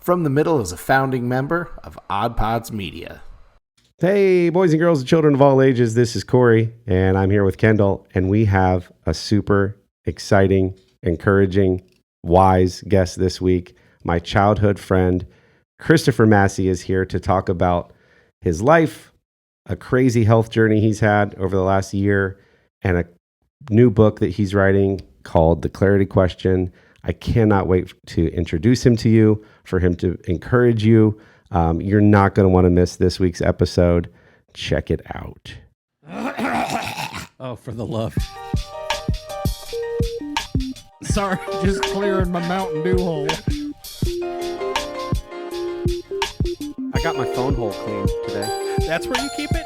From the Middle is a founding member of Odd Pods Media. Hey, boys and girls and children of all ages, this is Corey, and I'm here with Kendall, and we have a super exciting, encouraging, wise guest this week. My childhood friend, Christopher Massie, is here to talk about his life, a crazy health journey he's had over the last year, and a new book that he's writing called The Clarity Question. I cannot wait to introduce him to you, for him to encourage you. You're not going to want to miss this week's episode. Check it out. Oh, for the love. Sorry, just clearing my Mountain Dew hole. I got my phone hole cleaned today. That's where you keep it?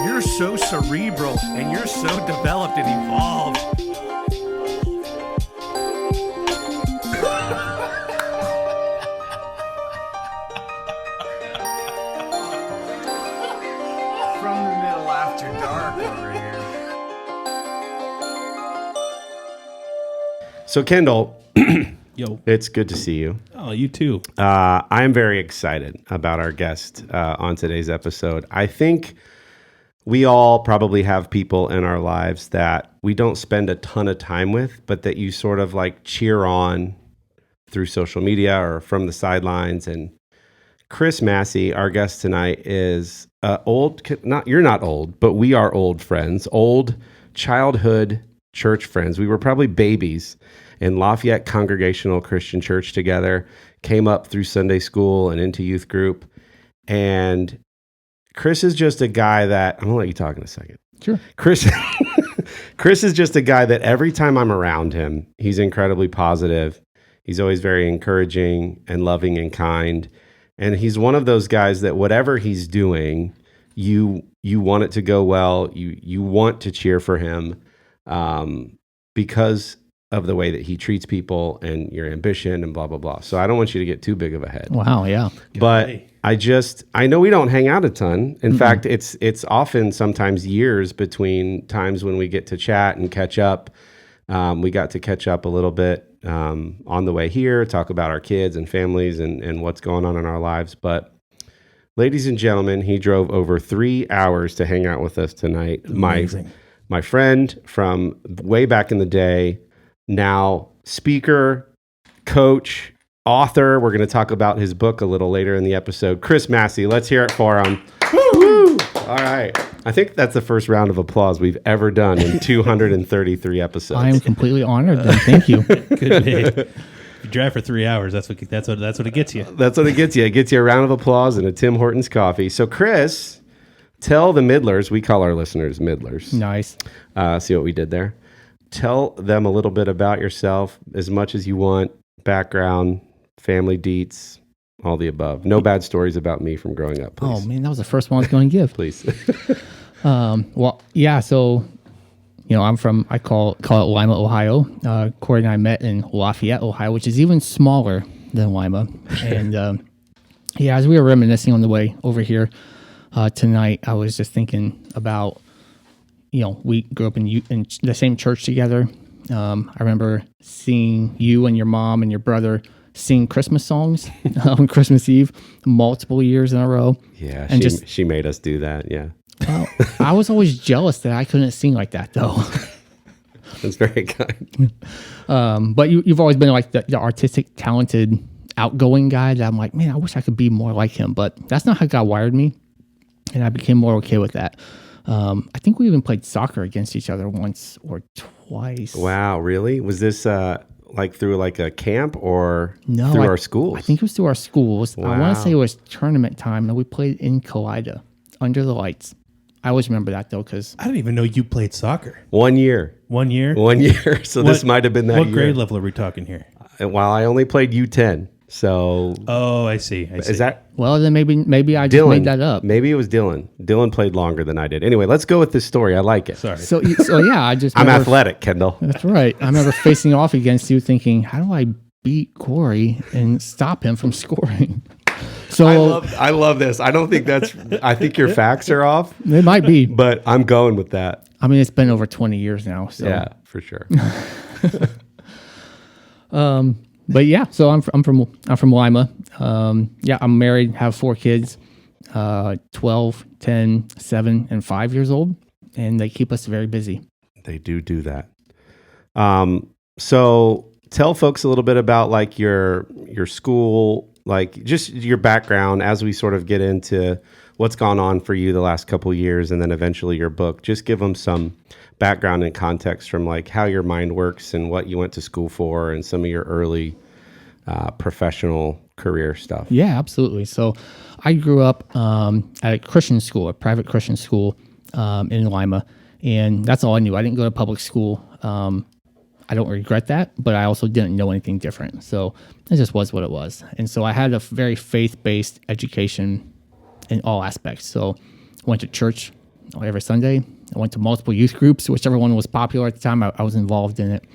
You're so cerebral and you're so developed and evolved. From the Middle after dark over here. So, Kendall, Yo. it's good to see you. Oh, you too. I'm very excited about our guest on today's episode. I think we all probably have people in our lives that we don't spend a ton of time with, but that you sort of like cheer on through social media or from the sidelines. And Chris Massie, our guest tonight, is you're not old, but we are old friends, old childhood church friends. We were probably babies in Lafayette Congregational Christian Church together, came up through Sunday school and into youth group. And Chris is just a guy that, I'm going to let you talk in a second. Sure. Chris is just a guy that every time I'm around him, he's incredibly positive. He's always very encouraging and loving and kind. And he's one of those guys that whatever he's doing, you want it to go well. You want to cheer for him because of the way that he treats people and your ambition and blah, blah, blah. So I don't want you to get too big of a head. Wow, yeah. But I know we don't hang out a ton. In fact, it's often sometimes years between times when we get to chat and catch up. We got to catch up a little bit on the way here, talk about our kids and families and what's going on in our lives. But ladies and gentlemen, he drove over 3 hours to hang out with us tonight. Amazing. My friend from way back in the day, now speaker, coach, author. We're going to talk about his book a little later in the episode. Chris Massie, let's hear it for him. Woo! All right. I think that's the first round of applause we've ever done in 233 episodes. I am completely honored. Then. Thank you. Good day. If you drive for 3 hours, that's what it gets you. That's what it gets you. It gets you a round of applause and a Tim Hortons coffee. So, Chris, tell the middlers, we call our listeners middlers. Nice. See what we did there? Tell them a little bit about yourself, as much as you want, background, family deets, all the above. No bad stories about me from growing up, please. Oh, man, that was the first one I was going to give. Please. Well, yeah, so, I'm from, I call it Lima, Ohio. Corey and I met in Lafayette, Ohio, which is even smaller than Lima. And, as we were reminiscing on the way over here tonight, I was just thinking about, we grew up in the same church together. I remember seeing you and your mom and your brother sing Christmas songs on Christmas Eve multiple years in a row. Yeah, and she made us do that, yeah. Well, I was always jealous that I couldn't sing like that, though. That's very kind. But you've always been like the artistic, talented, outgoing guy that I'm like, man, I wish I could be more like him. But that's not how God wired me, and I became more okay with that. I think we even played soccer against each other once or twice. Wow, really? Was this through like a camp or no, through our schools? I think it was through our schools. Wow. I want to say it was tournament time, and we played in Kaleida under the lights. I always remember that, though, because I didn't even know you played soccer. 1 year. 1 year? 1 year. So this might have been that What year. grade level are we talking here? Well, I only played U10. So Oh, I see. is that well, then maybe I just Dylan? made that up. Maybe it was Dylan. Dylan played longer than I did. Anyway, let's go with this story. I like it. Sorry. So yeah, I just I'm remember- athletic, Kendall. That's right. I remember facing off against you, thinking, how do I beat Corey and stop him from scoring? So I love this. I don't think I think your facts are off, it might be, but I'm going with that. I mean, it's been over 20 years now. So Yeah, for sure. But yeah, so I'm from Lima. Yeah, I'm married, have 4 kids, 12, 10, 7, and 5 years old, and they keep us very busy. They do that. So tell folks a little bit about like your school, like just your background as we sort of get into what's gone on for you the last couple of years, and then eventually your book. Just give them some background and context from like how your mind works and what you went to school for and some of your early professional career stuff. Yeah, absolutely. So I grew up at a Christian school, a private Christian school in Lima, and that's all I knew. I didn't go to public school. I don't regret that, but I also didn't know anything different. So it just was what it was. And so I had a very faith-based education in all aspects. So I went to church every Sunday. I went to multiple youth groups, whichever one was popular at the time. I was involved in it.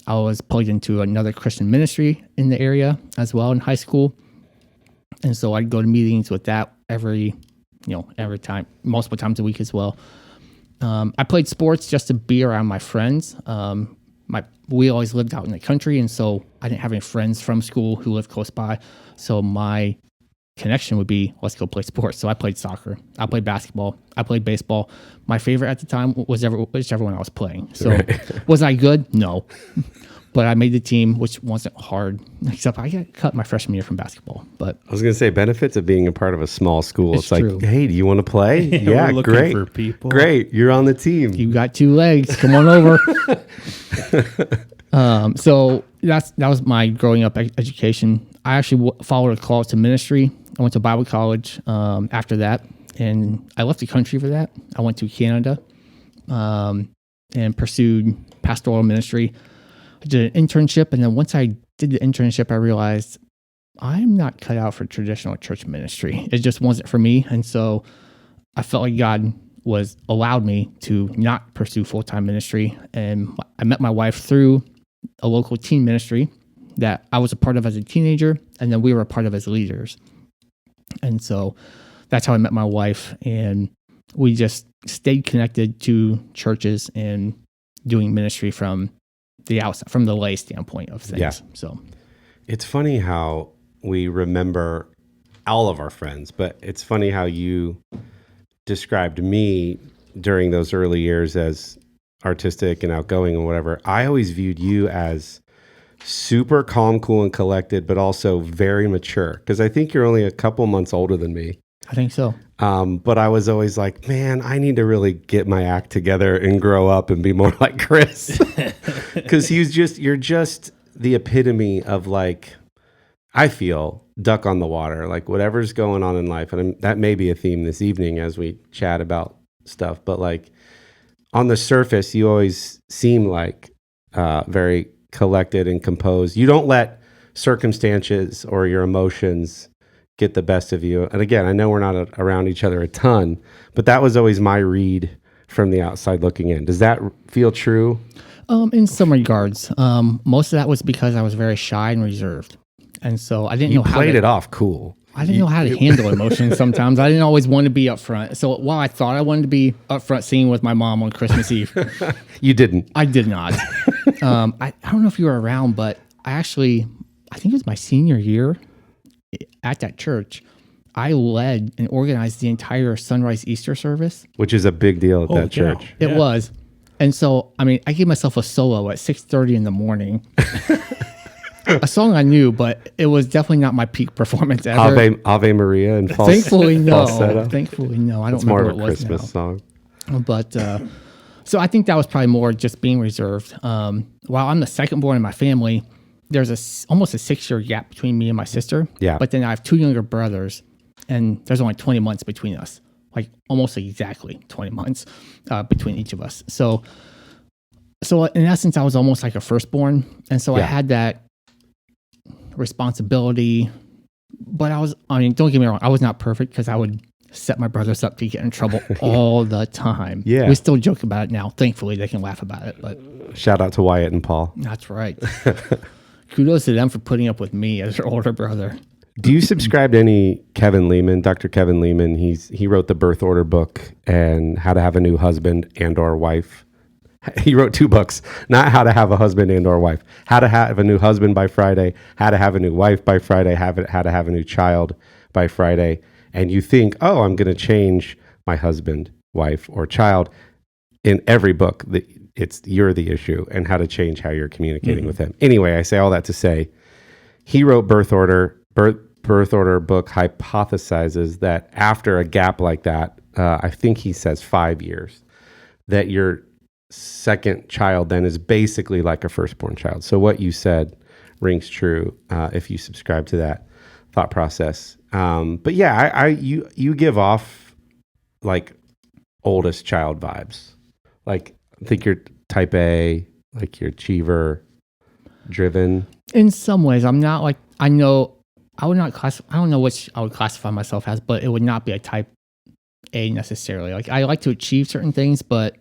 I was plugged into another Christian ministry in the area as well in high school. And so I'd go to meetings with that every time, multiple times a week as well. I played sports just to be around my friends. We always lived out in the country, and so I didn't have any friends from school who lived close by. So my connection would be, let's go play sports. So I played soccer, I played basketball, I played baseball. My favorite at the time was whichever one I was playing. So right. Was I good? No. But I made the team, which wasn't hard, except I got cut my freshman year from basketball. But I was going to say benefits of being a part of a small school. It's like, true. Hey, do you want to play? Yeah, we're looking great. for people. Great. You're on the team. You got 2 legs. Come on over. So that was my growing up education. I actually followed a call to ministry. I went to Bible college after that, and I left the country for that. I went to Canada and pursued pastoral ministry. I did an internship, and then once I did the internship, I realized I'm not cut out for traditional church ministry. It just wasn't for me, and so I felt like God allowed me to not pursue full-time ministry, and I met my wife through a local teen ministry that I was a part of as a teenager, and then we were a part of as leaders. And so that's how I met my wife, and we just stayed connected to churches and doing ministry from the outside, from the lay standpoint of things. Yeah. So it's funny how we remember all of our friends, but it's funny how you described me during those early years as artistic and outgoing and whatever. I always viewed you as super calm, cool, and collected, but also very mature. Because I think you're only a couple months older than me. I think so. But I was always like, man, I need to really get my act together and grow up and be more like Chris. Because you're just the epitome of like, I feel duck on the water, like whatever's going on in life. And that may be a theme this evening as we chat about stuff. But like on the surface, you always seem like very collected and composed. You don't let circumstances or your emotions get the best of you. And again, I know we're not around each other a ton, but that was always my read from the outside looking in. Does that feel true? In some regards. Most of that was because I was very shy and reserved. And so I didn't know how to... You played it off cool. I didn't know how to handle emotions sometimes. I didn't always want to be up front. So while I thought I wanted to be up front singing with my mom on Christmas Eve. You didn't. I did not. I don't know if you were around, but I think it was my senior year at that church. I led and organized the entire sunrise Easter service. Which is a big deal at that church. It was. And so, I mean, I gave myself a solo at 6:30 in the morning. A song I knew, but it was definitely not my peak performance ever. Ave Maria and Thankfully, no. falsetto. Thankfully, no. I don't It's remember more of what a it was Christmas now. song. But so I think that was probably more just being reserved. While I'm the second born in my family, there's almost a 6-year gap between me and my sister. Yeah. But then I have 2 younger brothers, and there's only 20 months between us, like almost exactly 20 months between each of us. So in essence, I was almost like a firstborn, and so I had that responsibility. But don't get me wrong, I was not perfect because I would set my brothers up to get in trouble all the time. Yeah. We still joke about it now. Thankfully, they can laugh about it. But Shout out to Wyatt and Paul. that's right. Kudos to them for putting up with me as their older brother. Do you subscribe to any Kevin Lehman, Dr. Kevin Lehman? He wrote the Birth Order book and How to Have a New Husband and or Wife. He wrote 2 books, not how to have a husband and or wife, how to have a new husband by Friday, how to have a new wife by Friday, how to have a new child by Friday. And you think, oh, I'm going to change my husband, wife, or child. In every book, you're the issue and how to change how you're communicating with him. Anyway, I say all that to say, he wrote Birth Order book hypothesizes that after a gap like that, I think he says 5 years, that your second child then is basically like a firstborn child. So what you said rings true if you subscribe to that thought process. But yeah, you give off like oldest child vibes. Like I think you're type A, like you're achiever, driven. In some ways, I'm not like, I know I would not I don't know which I would classify myself as, but it would not be a type A necessarily. Like I like to achieve certain things, but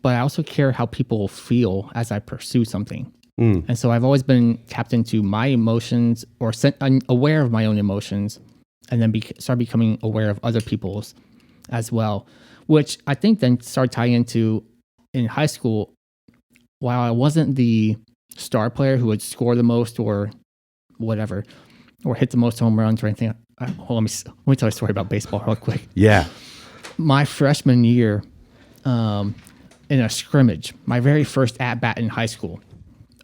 I also care how people feel as I pursue something. And so I've always been tapped into my emotions or aware of my own emotions, and then start becoming aware of other people's as well, which I think then started tying into in high school. While I wasn't the star player who would score the most or whatever, or hit the most home runs or anything. Let me tell you a story about baseball real quick. Yeah. My freshman year, in a scrimmage, my very first at-bat in high school,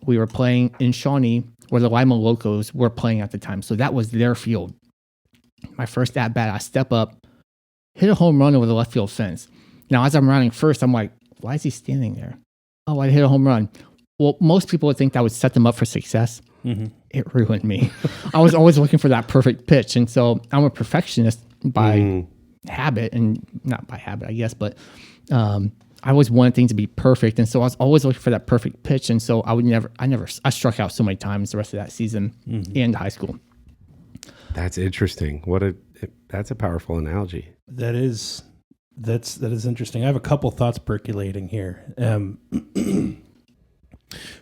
we were playing in Shawnee, where the Lima Locos were playing at the time. So that was their field. My first at-bat, I step up, hit a home run over the left field fence. Now, as I'm running first, I'm like, why is he standing there? Oh, I hit a home run. Well, most people would think that would set them up for success. It ruined me. I was always looking for that perfect pitch. And so I'm a perfectionist by habit, and not by habit, I guess, but I always wanted things to be perfect. And so I was always looking for that perfect pitch. And so I struck out so many times the rest of that season and high school. That's interesting. That's a powerful analogy. That is interesting. I have a couple thoughts percolating here.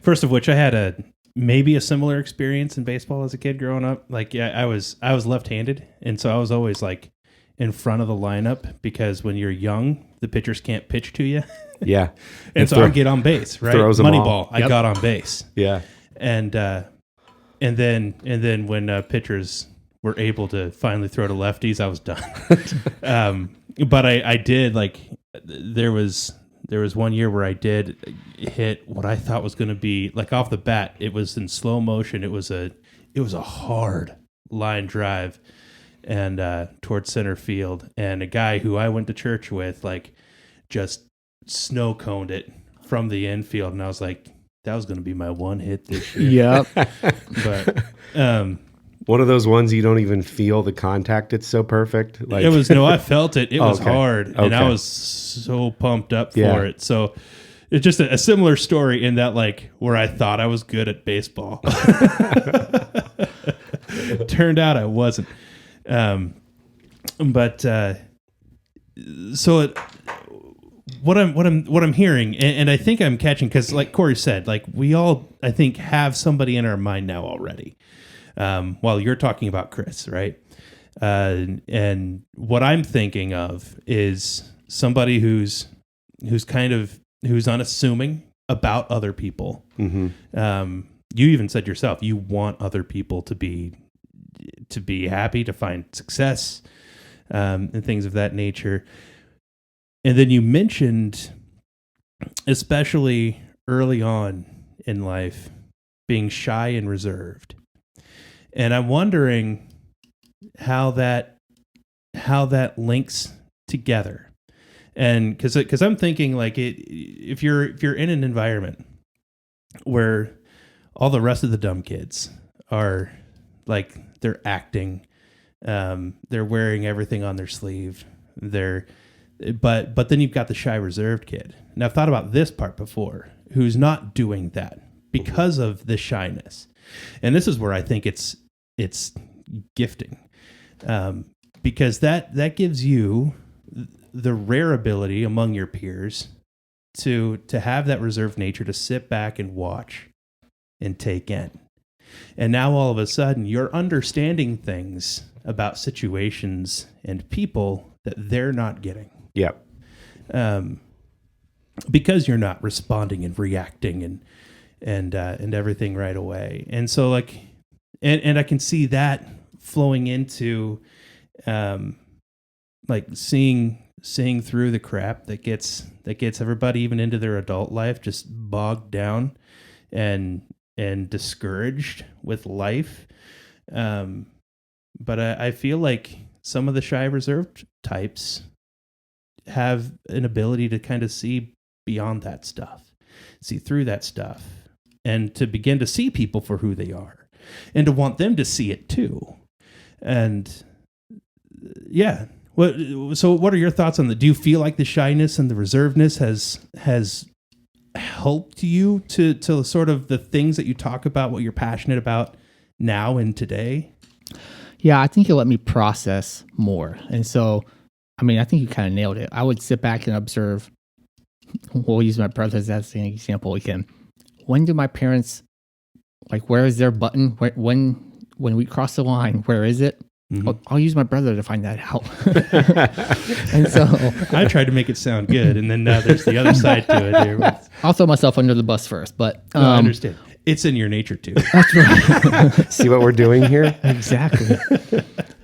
First of which, I had maybe a similar experience in baseball as a kid growing up. Like, yeah, I was left-handed, and so I was always like in front of the lineup because when you're young, the pitchers can't pitch to you. Yeah, and so I would get on base, right? Moneyball. I got on base. Yeah, and then when pitchers were able to finally throw to lefties, I was done. But I did, like, there was one year where I did hit what I thought was going to be, like, off the bat. It was in slow motion. It was a hard line drive and towards center field. And a guy who I went to church with, like, just snow coned it from the infield. And I was like, that was going to be my one hit this year. Yep. But one of those ones you don't even feel the contact. It's so perfect. Like I felt it. It was okay. hard, and Okay. I was so pumped up for it. So it's just a similar story in that, like, where I thought I was good at baseball, turned out I wasn't. So what I'm hearing, and I think I'm catching, because like Corey said, like, we all, I think, have somebody in our mind now already. While you're talking about Chris, right? And what I'm thinking of is somebody who's unassuming about other people. Mm-hmm. You even said yourself, you want other people to be happy, to find success, and things of that nature. And then you mentioned, especially early on in life, being shy and reserved. And I'm wondering how that links together. And because I'm thinking, like, if you're in an environment where all the rest of the dumb kids are, like, they're acting, they're wearing everything on their sleeve, but then you've got the shy, reserved kid. And I've thought about this part before, who's not doing that because of the shyness. And this is where I think it's gifting, because that gives you the rare ability among your peers to have that reserved nature, to sit back and watch and take in. And now all of a sudden you're understanding things about situations and people that they're not getting. Yep. because you're not responding and reacting and everything right away. And so like, and I can see that flowing into, like seeing through the crap that gets everybody even into their adult life just bogged down and discouraged with life. But I feel like some of the shy reserved types have an ability to kind of see beyond that stuff, see through that stuff, and to begin to see people for who they are and to want them to see it too. And yeah. So what are your thoughts on that? Do you feel like the shyness and the reservedness has helped you to sort of the things that you talk about, what you're passionate about now and today? Yeah, I think it let me process more. And so, I mean, I think you kind of nailed it. I would sit back and observe. We'll use my brothers as an example again. When do my parents, like, where is their button? When we cross the line, where is it? Mm-hmm. I'll use my brother to find that out. And so I tried to make it sound good, and then now there's the other side to it here. I'll throw myself under the bus first, but no, I understand. It's in your nature too. That's right. See what we're doing here? Exactly.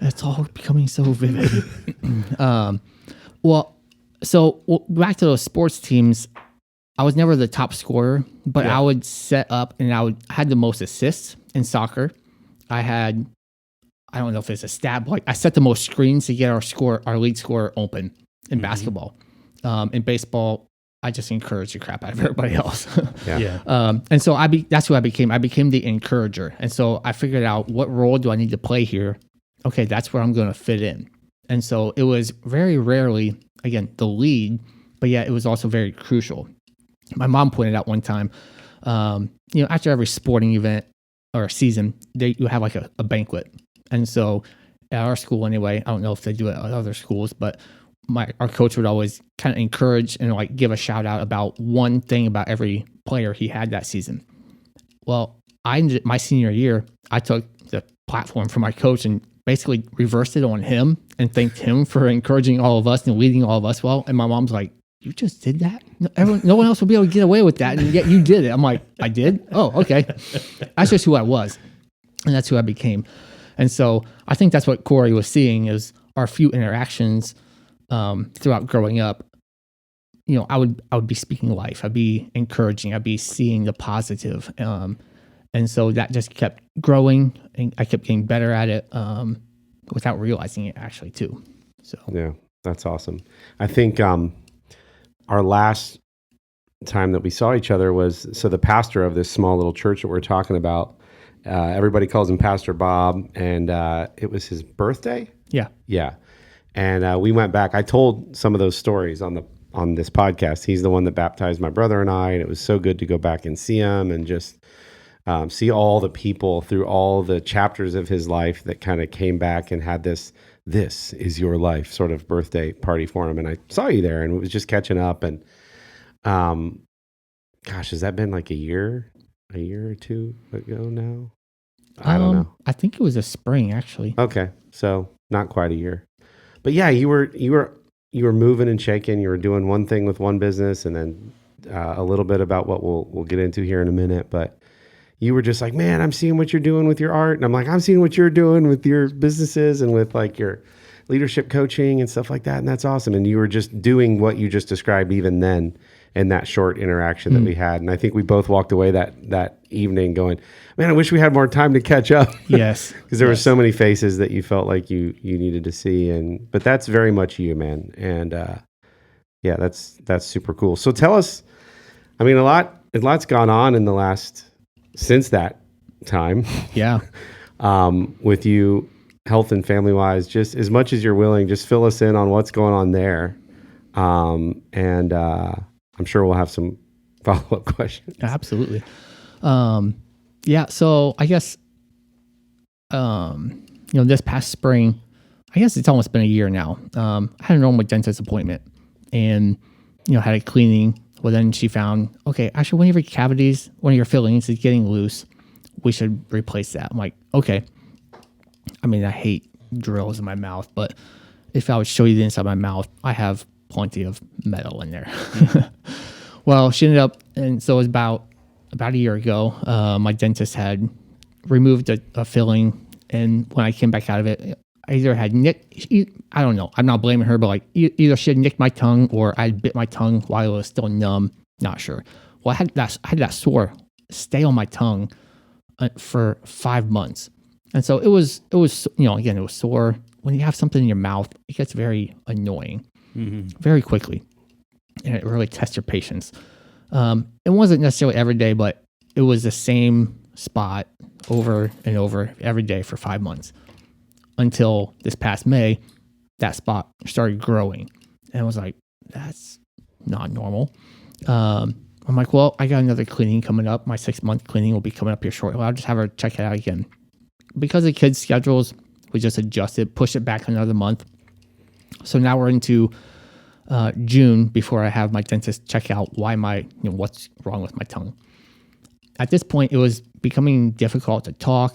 It's all becoming so vivid. So back to those sports teams, I was never the top scorer, but I would set up and I had the most assists in soccer. I don't know if it's a stat, but like I set the most screens to get our lead scorer open in basketball. In baseball, I just encourage the crap out of everybody else. And so that's who I became. I became the encourager. And so I figured out, what role do I need to play here? Okay, that's where I'm going to fit in. And so it was very rarely, again, the lead, but yeah, it was also very crucial. My mom pointed out one time, after every sporting event or season, you have like a banquet. And so at our school anyway, I don't know if they do it at other schools, but our coach would always kind of encourage and like give a shout out about one thing about every player he had that season. Well, my senior year, I took the platform from my coach and basically reversed it on him and thanked him for encouraging all of us and leading all of us well. And my mom's like, "You just did that? No one else will be able to get away with that, and yet you did it." I'm like, "I did? Oh, okay." That's just who I was, and that's who I became. And so I think that's what Corey was seeing, is our few interactions throughout growing up. I would be speaking life. I'd be encouraging. I'd be seeing the positive. And so that just kept growing, and I kept getting better at it without realizing it actually too. So yeah, that's awesome. I think our last time that we saw each other was, so the pastor of this small little church that we're talking about, everybody calls him Pastor Bob, and it was his birthday. Yeah. And we went back. I told some of those stories on this podcast. He's the one that baptized my brother and I, and it was so good to go back and see him and just see all the people through all the chapters of his life that kind of came back and had this is your life sort of birthday party for him. And I saw you there, and it was just catching up. And gosh, has that been like a year or two ago now? I don't know. I think it was a spring, actually. Okay, so not quite a year. But yeah, you were moving and shaking. You were doing one thing with one business, and then a little bit about what we'll get into here in a minute. But you were just like, "Man, I'm seeing what you're doing with your art," and I'm like, "I'm seeing what you're doing with your businesses and with like your leadership coaching and stuff like that." And that's awesome. And you were just doing what you just described even then in that short interaction that we had. And I think we both walked away that evening going, "Man, I wish we had more time to catch up." Yes. Because there were so many faces that you felt like you needed to see. But that's very much you, man. And yeah, that's super cool. So tell us, I mean, a lot's gone on in the last, since that time. Yeah. With you, health and family wise, just as much as you're willing, just fill us in on what's going on there. And I'm sure we'll have some follow-up questions. Absolutely. Yeah. So I guess, this past spring, I guess it's almost been a year now. I had a normal dentist appointment and, had a cleaning. Well, then she found, okay, actually one of your cavities, one of your fillings is getting loose. We should replace that. I'm like, okay. I mean, I hate drills in my mouth, but if I would show you the inside of my mouth, I have plenty of metal in there. Well, she ended up, and so it was about a year ago. My dentist had removed a filling, and when I came back out of it, I either had nicked. I don't know. I'm not blaming her, but like either she had nicked my tongue or I bit my tongue while it was still numb. Not sure. Well, I had that sore stay on my tongue for 5 months, and so it was again it was sore. When you have something in your mouth, it gets very annoying very quickly, and it really tests your patience. It wasn't necessarily every day, but it was the same spot over and over every day for 5 months until this past May, that spot started growing. And I was like, that's not normal. I'm like, well, I got another cleaning coming up. My 6-month cleaning will be coming up here shortly. I'll just have her check it out again. Because of kids' schedules, we just adjusted, pushed it back another month. So now we're into June before I have my dentist check out what's wrong with my tongue. At this point, it was becoming difficult to talk.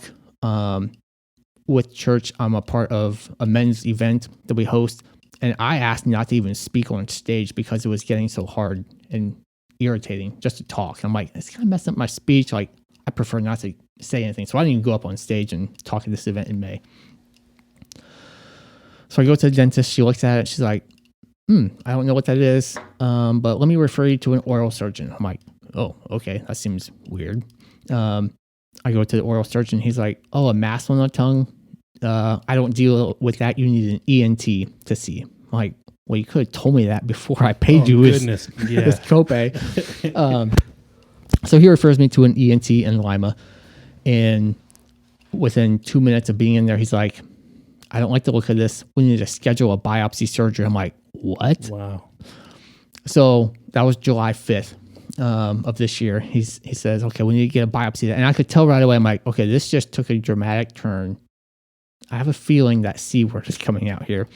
With church, I'm a part of a men's event that we host, and I asked not to even speak on stage because it was getting so hard and irritating just to talk. I'm like, it's kind of messing up my speech. Like, I prefer not to say anything. So I didn't even go up on stage and talk at this event in May. So I go to the dentist. She looks at it. She's like, I don't know what that is, but let me refer you to an oral surgeon. I'm like, oh, okay, that seems weird. I go to the oral surgeon. He's like, oh, a mass on the tongue? I don't deal with that. You need an ENT to see. I'm like, well, you could have told me that before I paid you this copay. So he refers me to an ENT in Lima. And within 2 minutes of being in there, he's like, I don't like the look of this. We need to schedule a biopsy surgery. I'm like, what? Wow. So that was July 5th. Of this year, he says, okay, we need to get a biopsy. And I could tell right away, I'm like, okay, this just took a dramatic turn. I have a feeling that C word is coming out here.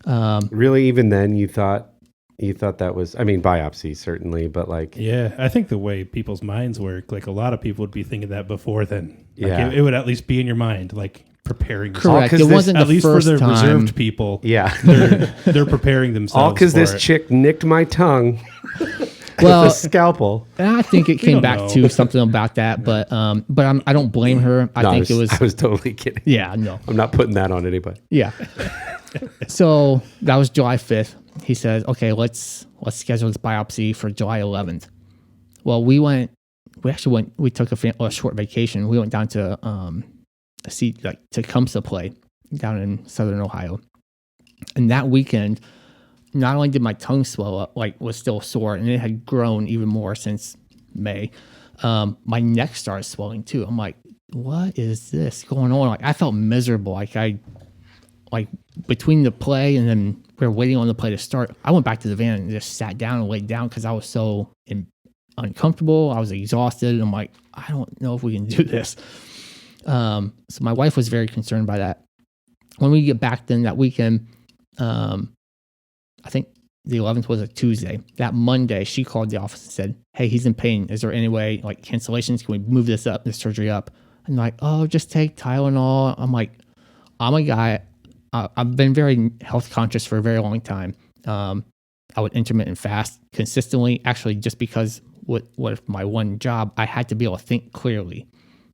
Really, even then, you thought that was, I mean, biopsy certainly, but like, Yeah, I think the way people's minds work, like a lot of people would be thinking that before then. Like Yeah. it would at least be in your mind, like preparing yourself. Correct. It 'cause wasn't At the least for first the time. reserved people, yeah, they're preparing themselves. all because for this it. chick nicked my tongue Well, with a scalpel. and I think it came don't back know. to something about that, but I don't blame her. I No, think it was, I was totally kidding. yeah, no. I'm not putting that on anybody. Yeah. So that was July 5th. He says, okay, let's schedule this biopsy for July 11th. Well, we took a short vacation. We went down to Tecumseh play down in Southern Ohio. And that weekend, not only did my tongue swell up, was still sore, and it had grown even more since May. My neck started swelling too. I'm like, what is this going on? Like, I felt miserable. Between the play and then we were waiting on the play to start, I went back to the van and just sat down and laid down because I was so uncomfortable. I was exhausted. And I'm like, I don't know if we can do this. So my wife was very concerned by that. When we get back then that weekend, I think the 11th was a Tuesday. That Monday, she called the office and said, hey, he's in pain. Is there any way, cancellations? Can we move this surgery up? And like, oh, just take Tylenol. I'm like, I'm a guy. I've been very health conscious for a very long time. I would intermittent fast consistently, actually, just because with my one job, I had to be able to think clearly.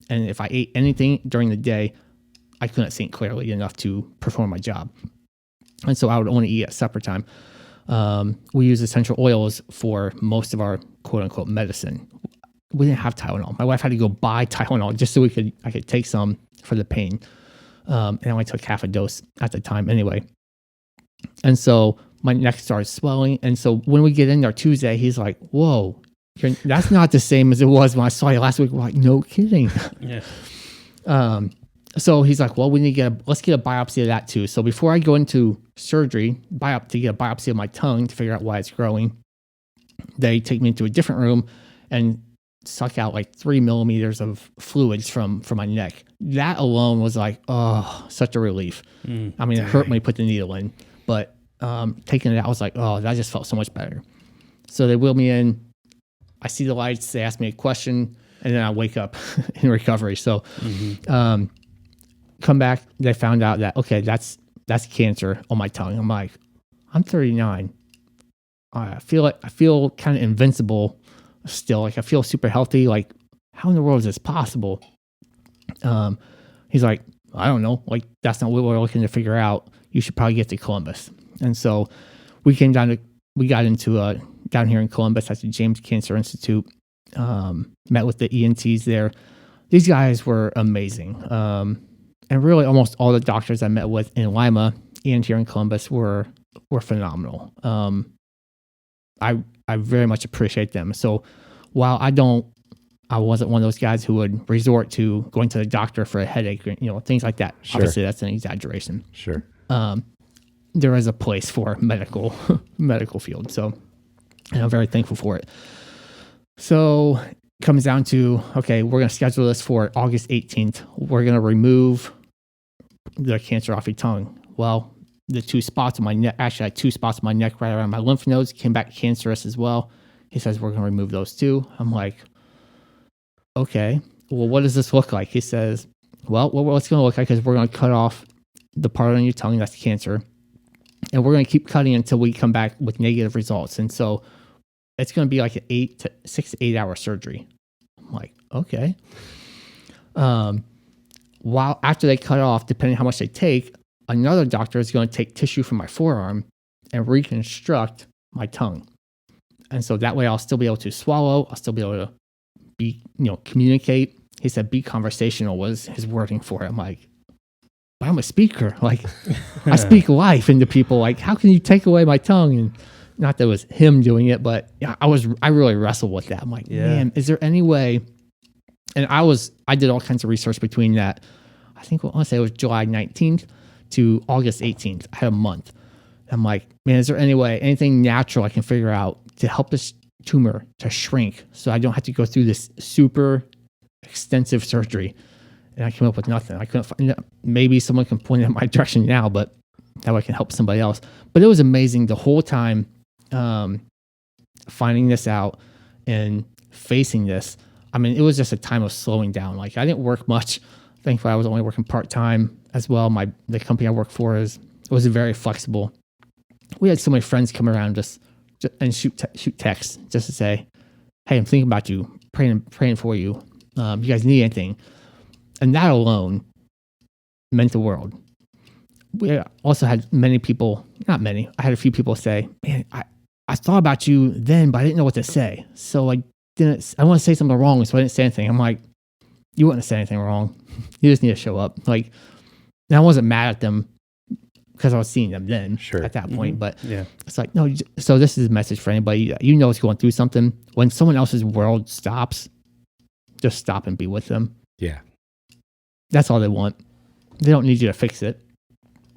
And if I ate anything during the day, I couldn't think clearly enough to perform my job. And so I would only eat at supper time. We use essential oils for most of our quote unquote medicine. We didn't have Tylenol. My wife had to go buy Tylenol just so I could take some for the pain. And I only took half a dose at the time anyway. And so my neck started swelling. And so when we get in there Tuesday, he's like, whoa, that's not the same as it was when I saw you last week. We're like, no kidding. Yeah. So he's like, well, let's get a biopsy of that too. So before I go into surgery, to get a biopsy of my tongue to figure out why it's growing, they take me into a different room and suck out 3 millimeters of fluids from my neck. That alone was such a relief. I mean, it hurt when they put the needle in, but taking it out, I was like, oh, that just felt so much better. So they wheel me in. I see the lights. They ask me a question, and then I wake up in recovery. So come back. They found out that, okay, that's cancer on my tongue. I'm like, I'm 39. I feel kind of invincible still. Like, I feel super healthy. Like, how in the world is this possible? He's like, I don't know. Like, that's not what we're looking to figure out. You should probably get to Columbus. And so we got into down here in Columbus at the James Cancer Institute, met with the ENTs there. These guys were amazing. And really almost all the doctors I met with in Lima and here in Columbus were phenomenal. I very much appreciate them. So while I wasn't one of those guys who would resort to going to the doctor for a headache, things like that. Sure. Obviously, that's an exaggeration. Sure. There is a place for medical field. So, and I'm very thankful for it. So it comes down to, okay, we're going to schedule this for August 18th. We're going to remove the cancer off your tongue. Well, the 2 spots on my neck, actually I had 2 spots on my neck right around my lymph nodes, came back cancerous as well. He says, we're going to remove those too. I'm like, okay, well, what does this look like? He says, well, what's going to look like is we're going to cut off the part on your tongue that's cancer, and we're going to keep cutting until we come back with negative results. And so it's going to be like an 6 to 8 hour surgery. I'm like, okay. While after they cut off, depending on how much they take, another doctor is going to take tissue from my forearm and reconstruct my tongue. And so that way I'll still be able to swallow. I'll still be able to communicate. He said, be conversational was his wording for it. I'm like, but I'm a speaker. Like, I speak life into people. Like, how can you take away my tongue? And not that it was him doing it, but I really wrestled with that. I'm like, man, is there any way? And I did all kinds of research between that. I think I want to say it was July 19th to August 18th. I had a month. I'm like, man, is there anything natural I can figure out to help this tumor to shrink so I don't have to go through this super extensive surgery? And I came up with nothing. I couldn't find, maybe someone can point in my direction now, but that way I can help somebody else. But it was amazing the whole time, finding this out and facing this. I mean, it was just a time of slowing down. Like, I didn't work much. Thankfully, I was only working part-time as well. The company I work for was very flexible. We had so many friends come around just and shoot texts just to say, hey, I'm thinking about you, praying for you. You guys need anything? And that alone meant the world. We also had many people, not many, I had a few people say, man, I thought about you then, but I didn't know what to say. So I want to say something wrong, so I didn't say anything. I'm like, you wouldn't say anything wrong. You just need to show up. Like, and I wasn't mad at them because I was seeing them then at that point. But it's like, no, so this is a message for anybody. You know, it's going through something. When someone else's world stops, just stop and be with them. Yeah. That's all they want. They don't need you to fix it.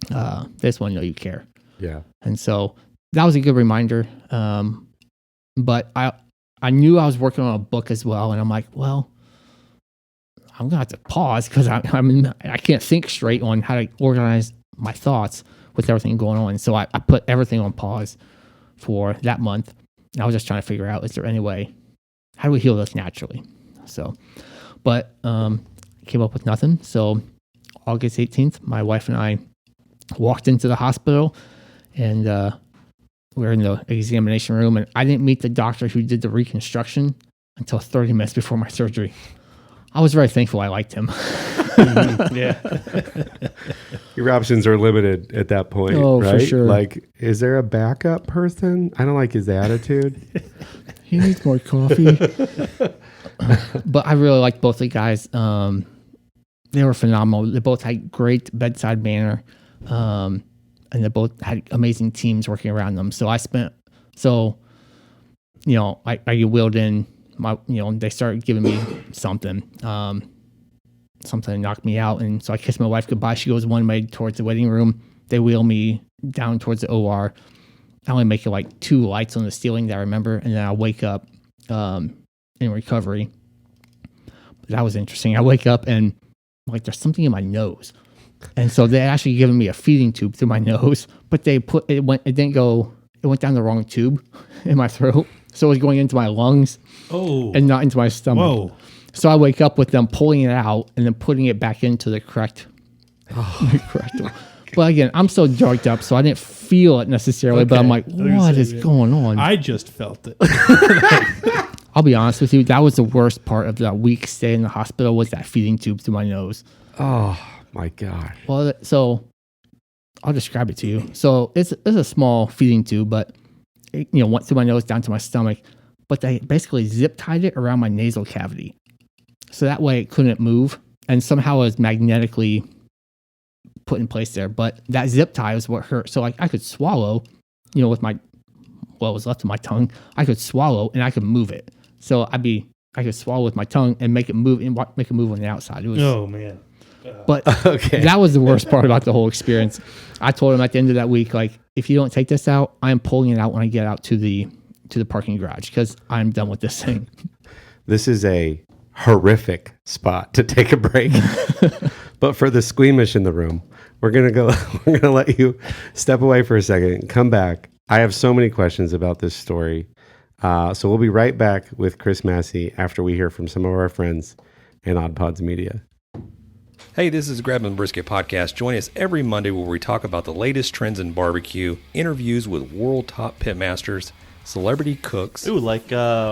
They just want to know you care. Yeah. And so that was a good reminder. But I knew I was working on a book as well. And I'm like, well, I'm going to have to pause because I can't think straight on how to organize my thoughts with everything going on. So I put everything on pause for that month. And I was just trying to figure out, is there any way, how do we heal this naturally? So, but came up with nothing. So August 18th, my wife and I walked into the hospital, and we were in the examination room, and I didn't meet the doctor who did the reconstruction until 30 minutes before my surgery. I was very thankful I liked him. Yeah. Your options are limited at that point, right? For sure. Like, is there a backup person? I don't like his attitude. He needs more coffee. But I really liked both the guys. They were phenomenal. They both had great bedside manner. And they both had amazing teams working around them. So I wheeled in they started giving me something to knock me out. And so I kissed my wife goodbye. She goes one way towards the waiting room. They wheel me down towards the OR. I only make it like 2 lights on the ceiling that I remember. And then I wake up in recovery. But that was interesting. I wake up and like there's something in my nose. And so they actually given me a feeding tube through my nose, but it went down the wrong tube in my throat. So it was going into my lungs and not into my stomach. Whoa. So I wake up with them pulling it out and then putting it back into the correct. But again, I'm so drugged up, so I didn't feel it necessarily, but I'm like, what is going on? I just felt it. I'll be honest with you. That was the worst part of that week stay in the hospital was that feeding tube through my nose. Oh my God. Well, so I'll describe it to you. So it's a small feeding tube, but it, went through my nose down to my stomach. But they basically zip tied it around my nasal cavity, so that way it couldn't move, and somehow it was magnetically put in place there. But that zip tie was what hurt. So like I could swallow, with what was left of my tongue, I could swallow and I could move it. So I could swallow with my tongue and make it move on the outside. It was, Oh man. but Okay. that was the worst part about the whole experience. I told him at the end of that week, like, if you don't take this out, I'm pulling it out when I get out to the parking garage because I'm done with this thing. This is a horrific spot to take a break. But for the squeamish in the room, we're gonna let you step away for a second and come back. I have so many questions about this story. So we'll be right back with Chris Massie after we hear from some of our friends in Odd Pods Media. Hey, this is Grab and Brisket Podcast. Join us every Monday where we talk about the latest trends in barbecue, interviews with world top pitmasters, celebrity cooks, Ooh, like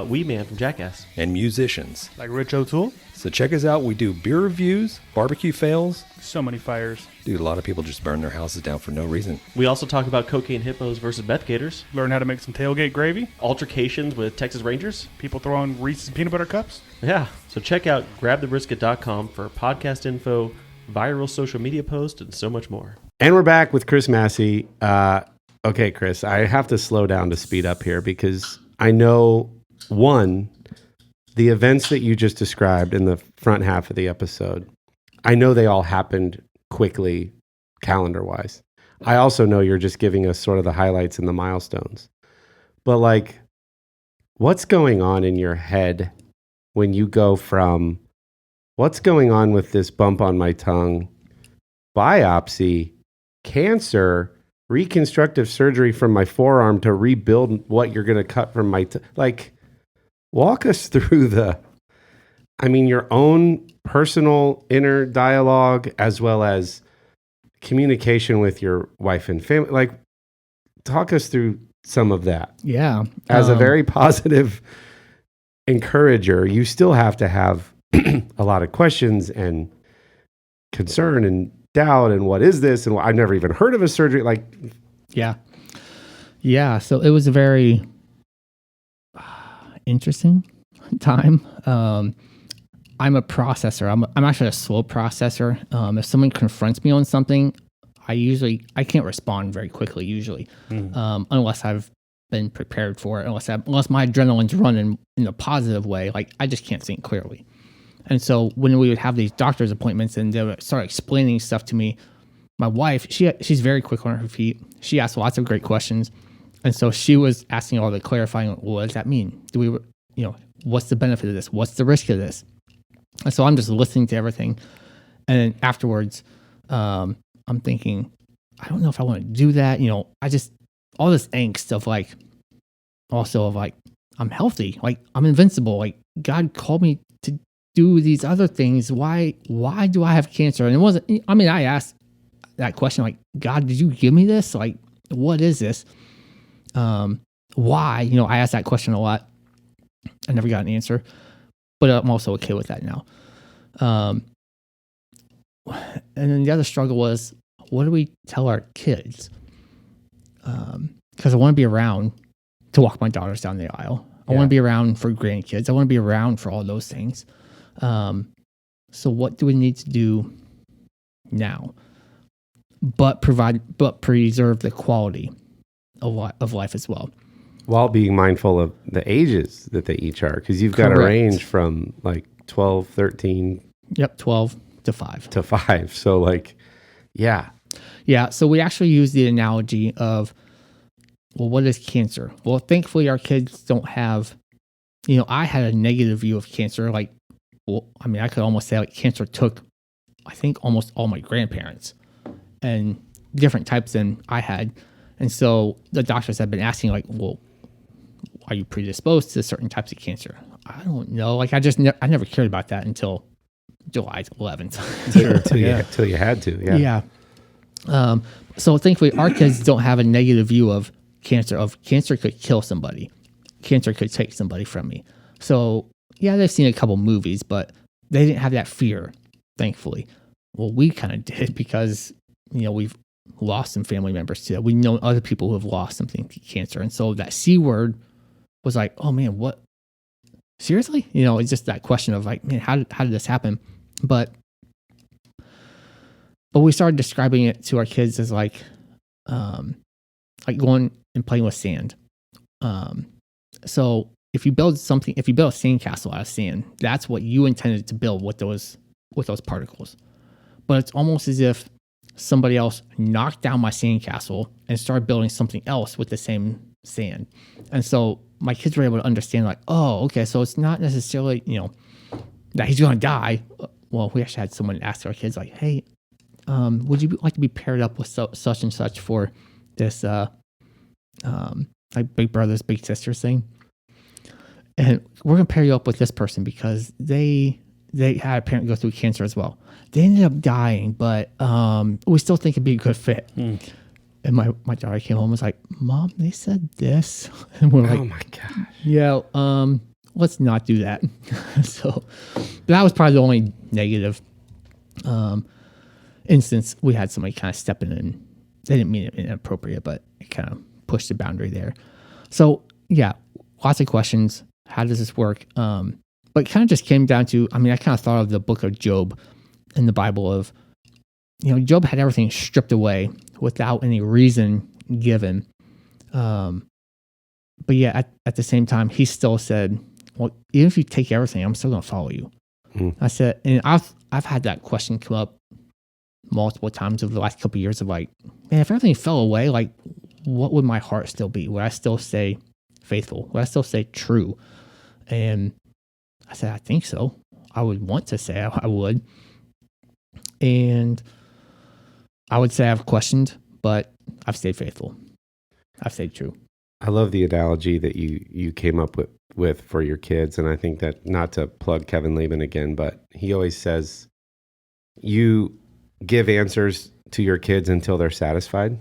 Wee Man from Jackass. and musicians. Like Rich O'Toole? So check us out. We do beer reviews, barbecue fails. So many fires. Dude, a lot of people just burn their houses down for no reason. We also talk about cocaine hippos versus meth gators, Learn how to make some tailgate gravy. altercations with Texas Rangers. People throwing Reese's peanut butter cups. Yeah, so check out grabthebrisket.com for podcast info, viral social media posts, and so much more. And we're back with Chris Massie. Okay, Chris, I have to slow down to speed up here because I know, one, the events that you just described in the front half of the episode, I know they all happened quickly, calendar-wise. I also know you're just giving us sort of the highlights and the milestones. But like, what's going on in your head when you go from what's going on with this bump on my tongue, biopsy, cancer, reconstructive surgery from my forearm to rebuild what you're going to cut from my like, walk us through your own personal inner dialogue as well as communication with your wife and family. Like, talk us through some of that. Yeah. As a very positive encourager, you still have to have a lot of questions and concern and doubt and what is this and I've never even heard of a surgery. Like, yeah. So it was a very interesting time. I'm a processor. I'm actually a slow processor. If someone confronts me on something, I can't respond very quickly usually, unless I've been prepared for it. Unless my adrenaline's running in a positive way, like I just can't think clearly. And so when we would have these doctor's appointments and they would start explaining stuff to me, my wife, she's very quick on her feet. She asks lots of great questions. And so she was asking all the clarifying, well, what does that mean? What's the benefit of this? What's the risk of this? And so I'm just listening to everything. And then afterwards, I'm thinking, I don't know if I want to do that. All this angst of I'm healthy. Like, I'm invincible. Like, God called me to do these other things. Why do I have cancer? And it wasn't, I asked that question, like, God, did you give me this? Like, what is this? Why? I asked that question a lot. I never got an answer, but I'm also okay with that now. And then the other struggle was, what do we tell our kids? Because I want to be around to walk my daughters down the aisle. I want to be around for grandkids. I want to be around for all those things. So what do we need to do now? But preserve the quality of life as well. while being mindful of the ages that they each are, because you've got a Correct. range from like 12, 13 Yep, 12 to 5. to 5. So like, yeah. Yeah, so we actually use the analogy of, well, what is cancer? Well, thankfully our kids don't have, I had a negative view of cancer. Like, well, I could almost say like cancer took, I think, almost all my grandparents and different types than I had. And so the doctors have been asking like, well, are you predisposed to certain types of cancer? I don't know. Like, I never cared about that until July 11th. Till you had to. Yeah. Yeah. So thankfully, our kids don't have a negative view of cancer. Of cancer could kill somebody. Cancer could take somebody from me. So yeah, they've seen a couple movies, but they didn't have that fear, thankfully. Well, we kind of did because, we've lost some family members to that. We know other people who have lost something to cancer. And so that C word was like, oh man, what? Seriously? It's just that question of like, man, how did this happen? But we started describing it to our kids as like going and playing with sand. So if you build a sandcastle out of sand, that's what you intended to build with those particles. But it's almost as if somebody else knocked down my sandcastle and started building something else with the same sand. And so my kids were able to understand like, oh, okay, so it's not necessarily, that he's going to die. Well, we actually had someone ask our kids like, hey, would you like to be paired up with such and such for this, like big brothers, big sisters thing? And we're going to pair you up with this person because they had a parent go through cancer as well. They ended up dying, but we still think it'd be a good fit. And my daughter came home and was like, Mom, they said this. And we're like, Oh my gosh. Yeah, let's not do that. So that was probably the only negative instance we had somebody kind of step in, and they didn't mean it inappropriate, but it kind of pushed the boundary there. So yeah, lots of questions. How does this work? But it kind of just came down to, I kind of thought of the book of Job in the Bible of, Job had everything stripped away without any reason given. But yeah, at the same time, he still said, well, even if you take everything, I'm still going to follow you. I said, and I've had that question come up multiple times over the last couple of years of like, man, if everything fell away, like, what would my heart still be? Would I still stay faithful? Would I still stay true? And I said, I think so. I would want to say I would. And I would say I've questioned, but I've stayed faithful. I've stayed true. I love the analogy that you came up with for your kids. And I think that, not to plug Kevin Laban again, but he always says, you give answers to your kids until they're satisfied.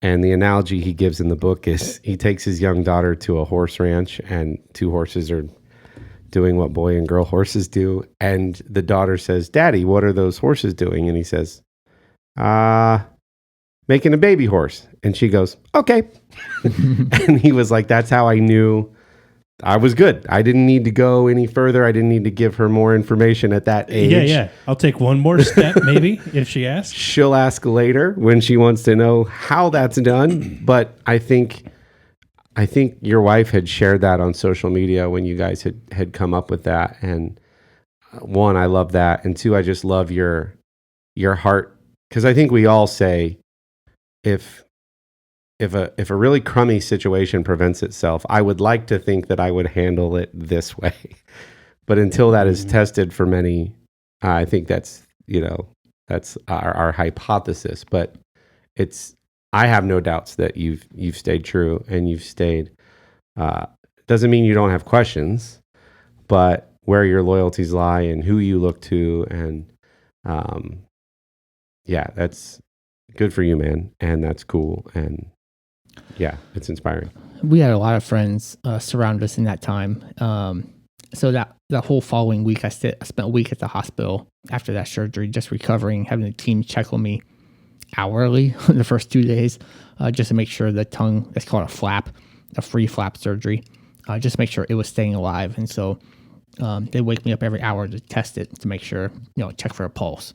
And the analogy he gives in the book is he takes his young daughter to a horse ranch and two horses are doing what boy and girl horses do. And the daughter says, Daddy, what are those horses doing? And he says, making a baby horse. And she goes, okay. And he was like, that's how I knew I was good. I didn't need to go any further. I didn't need to give her more information at that age. Yeah. I'll take one more step, maybe, if she asks. She'll ask later when she wants to know how that's done. But I think your wife had shared that on social media when you guys had come up with that. And one, I love that. And two, I just love your heart. Because I think we all say, if a really crummy situation presents itself, I would like to think that I would handle it this way. But until that is tested for many, I think that's our hypothesis. But I have no doubts that you've stayed true and you've stayed. Doesn't mean you don't have questions, but where your loyalties lie and who you look to, and that's good for you, man, and that's cool, and yeah, it's inspiring. We had a lot of friends surround us in that time. So that whole following week, I spent a week at the hospital after that surgery, just recovering, having the team check on me hourly the first 2 days, just to make sure the tongue, it's called a free flap surgery, just to make sure it was staying alive. And so they wake me up every hour to test it to make sure, check for a pulse.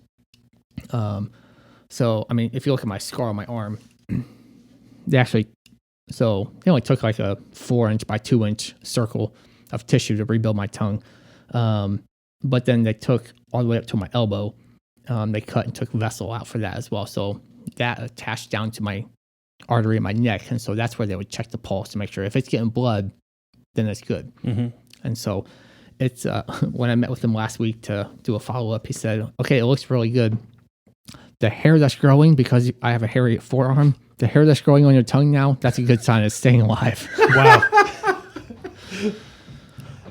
So, if you look at my scar on my arm, they only took like a 4-inch by 2-inch circle of tissue to rebuild my tongue. But then they took all the way up to my elbow. They cut and took vessel out for that as well. So that attached down to my artery in my neck. And so that's where they would check the pulse to make sure if it's getting blood, then it's good. Mm-hmm. And so it's when I met with him last week to do a follow-up, he said, okay, it looks really good. The hair that's growing, because I have a hairy forearm, the hair that's growing on your tongue now, that's a good sign it's staying alive. Wow.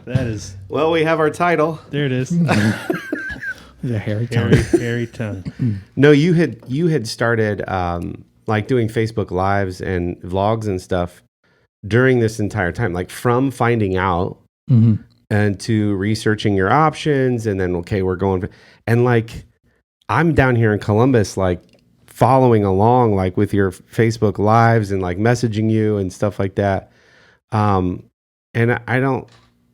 That is... Well, we have our title. There it is. The hairy tongue. Hairy tongue. No, you had started like doing Facebook Lives and vlogs and stuff during this entire time. Like from finding out and to researching your options. And then, okay, we're going, and like, I'm down here in Columbus, like following along, like with your Facebook lives and like messaging you and stuff like that. And I'm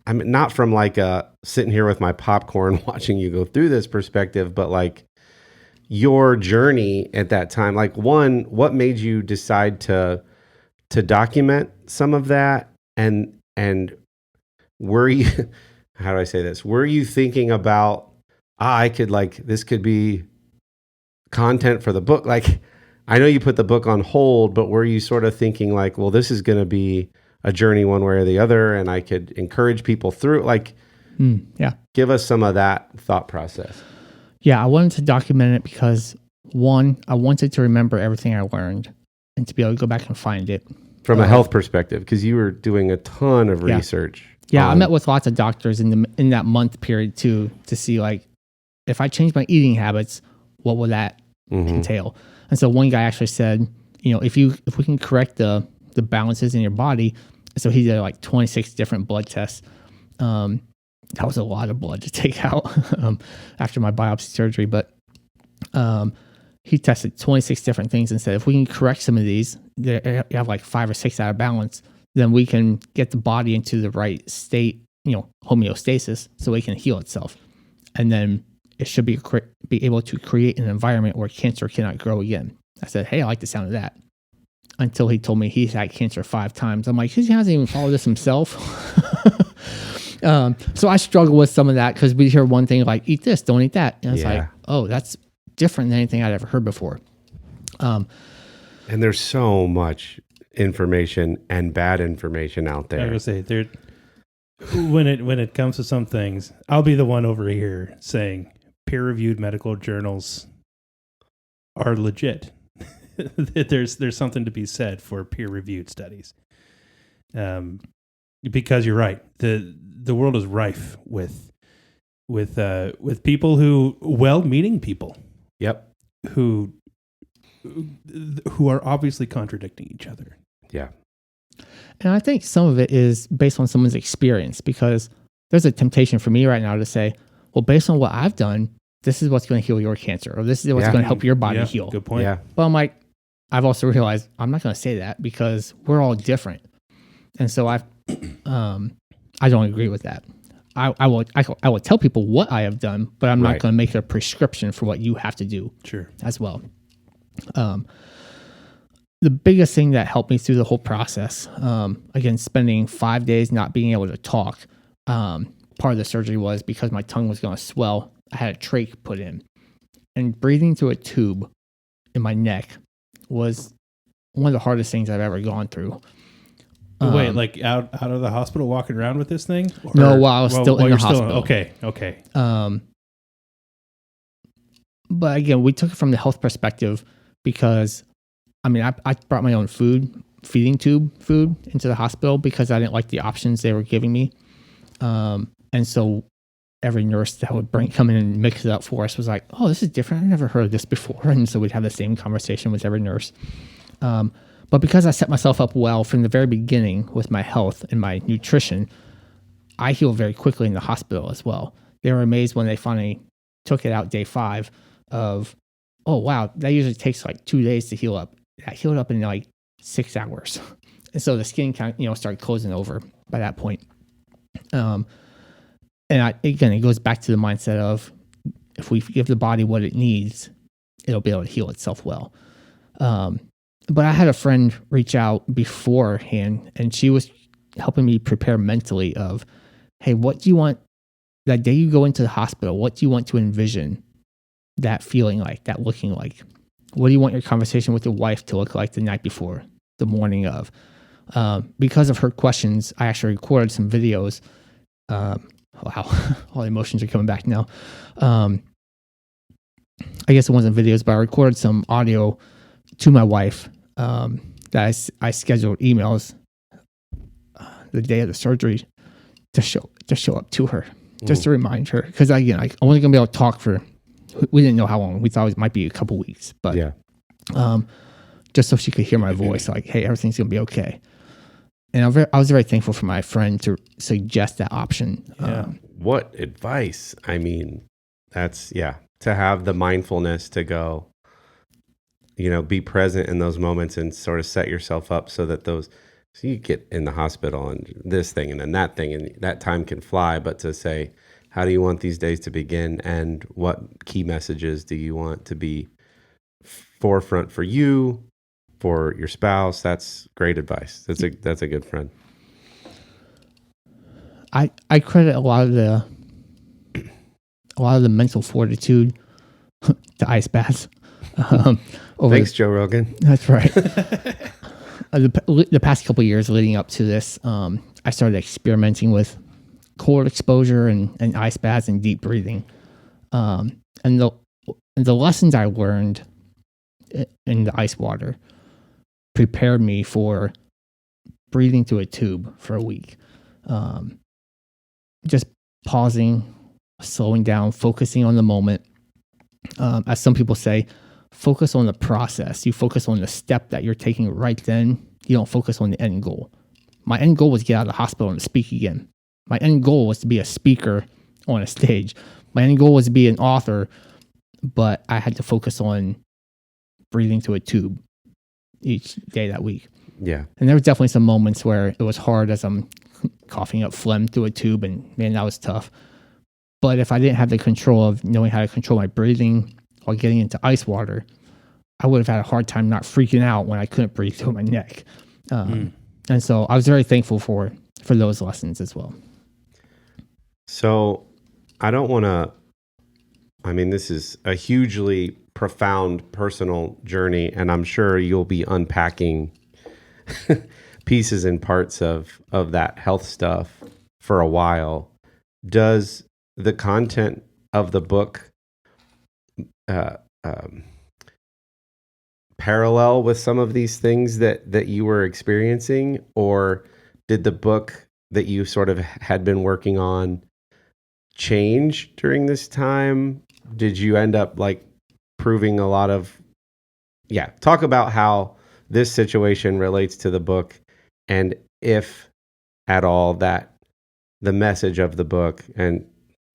not from like sitting here with my popcorn watching you go through this perspective, but like your journey at that time, like one, what made you decide to document some of that? And were you, how do I say this? Were you thinking about, I could like, this could be content for the book? Like, I know you put the book on hold, but were you sort of thinking like, well, this is going to be a journey one way or the other, and I could encourage people through, like, give us some of that thought process. Yeah, I wanted to document it because, one, I wanted to remember everything I learned and to be able to go back and find it. From a health perspective, because you were doing a ton of research. Yeah, I met with lots of doctors in that month period too, to see like, if I change my eating habits, what will that entail? And so one guy actually said, if we can correct the balances in your body. So he did like 26 different blood tests. That was a lot of blood to take out after my biopsy surgery. But he tested 26 different things and said, if we can correct some of these, you have like 5 or 6 out of balance, then we can get the body into the right state, homeostasis, so it can heal itself. And then it should be able to create an environment where cancer cannot grow again. I said, hey, I like the sound of that. Until he told me he's had cancer 5 times. I'm like, he hasn't even followed this himself. So I struggle with some of that because we hear one thing like, eat this, don't eat that. And it's like, oh, that's different than anything I'd ever heard before. And there's so much information and bad information out there. I was gonna say, when it comes to some things, I'll be the one over here saying peer-reviewed medical journals are legit. There's something to be said for peer-reviewed studies, because you're right. The world is rife with people who, well-meaning people, who are obviously contradicting each other. Yeah, and I think some of it is based on someone's experience, because there's a temptation for me right now to say, well, based on what I've done, this is what's going to heal your cancer, or this is what's going to help your body heal. Good point. Yeah. But I'm like, I've also realized I'm not going to say that because we're all different. And so I don't agree with that. I will tell people what I have done, but I'm not going to make a prescription for what you have to do as well. The biggest thing that helped me through the whole process, again, spending 5 days not being able to talk, part of the surgery was because my tongue was going to swell. I had a trach put in, and breathing through a tube in my neck was one of the hardest things I've ever gone through. Wait, like out of the hospital walking around with this thing? Or, no, while I was still in the hospital. Okay. But again, we took it from the health perspective because, I mean, I brought my own feeding tube food into the hospital because I didn't like the options they were giving me. And so every nurse that would come in and mix it up for us was like, oh, this is different. I've never heard of this before. And so we'd have the same conversation with every nurse. But because I set myself up well from the very beginning with my health and my nutrition, I healed very quickly in the hospital as well. They were amazed when they finally took it out day 5 of, oh, wow, that usually takes like 2 days to heal up. I healed up in like 6 hours. And so the skin kind of, started closing over by that point. And again, it goes back to the mindset of if we give the body what it needs, it'll be able to heal itself well. But I had a friend reach out beforehand, and she was helping me prepare mentally of, hey, what do you want that day you go into the hospital? What do you want to envision that feeling like, that looking like? What do you want your conversation with your wife to look like the night before, the morning of? Because of her questions, I actually recorded some videos. Wow, all the emotions are coming back now. I guess it wasn't videos, but I recorded some audio to my wife that I scheduled emails the day of the surgery to show up to her, just to remind her. Because again, I wasn't gonna be able to talk for. We didn't know how long. We thought it might be a couple weeks, but just so she could hear my voice, like, hey, everything's gonna be okay. And I was very thankful for my friend to suggest that option. Yeah. What advice? I mean, that's, yeah, to have the mindfulness to go, be present in those moments and sort of set yourself up so that so you get in the hospital and this thing and then that thing and that time can fly, but to say, how do you want these days to begin and what key messages do you want to be forefront for you, for your spouse? That's great advice. That's a good friend. I credit a lot of the mental fortitude to ice baths. Thanks, Joe Rogan. That's right. The past couple of years leading up to this, I started experimenting with cold exposure and ice baths and deep breathing. And the lessons I learned in the ice water prepared me for breathing through a tube for a week. Just pausing, slowing down, focusing on the moment. As some people say, focus on the process. You focus on the step that you're taking right then. You don't focus on the end goal. My end goal was to get out of the hospital and speak again. My end goal was to be a speaker on a stage. My end goal was to be an author, but I had to focus on breathing through a tube each day that week. Yeah. And there were definitely some moments where it was hard as I'm coughing up phlegm through a tube, and man, that was tough. But if I didn't have the control of knowing how to control my breathing while getting into ice water, I would have had a hard time not freaking out when I couldn't breathe through my neck. And so I was very thankful for those lessons as well. So I don't want to, this is a hugely profound personal journey, and I'm sure you'll be unpacking pieces and parts of that health stuff for a while. Does the content of the book parallel with some of these things that you were experiencing, or did the book that you sort of had been working on change during this time? Did you end up proving a lot of, talk about how this situation relates to the book, and if at all that the message of the book, and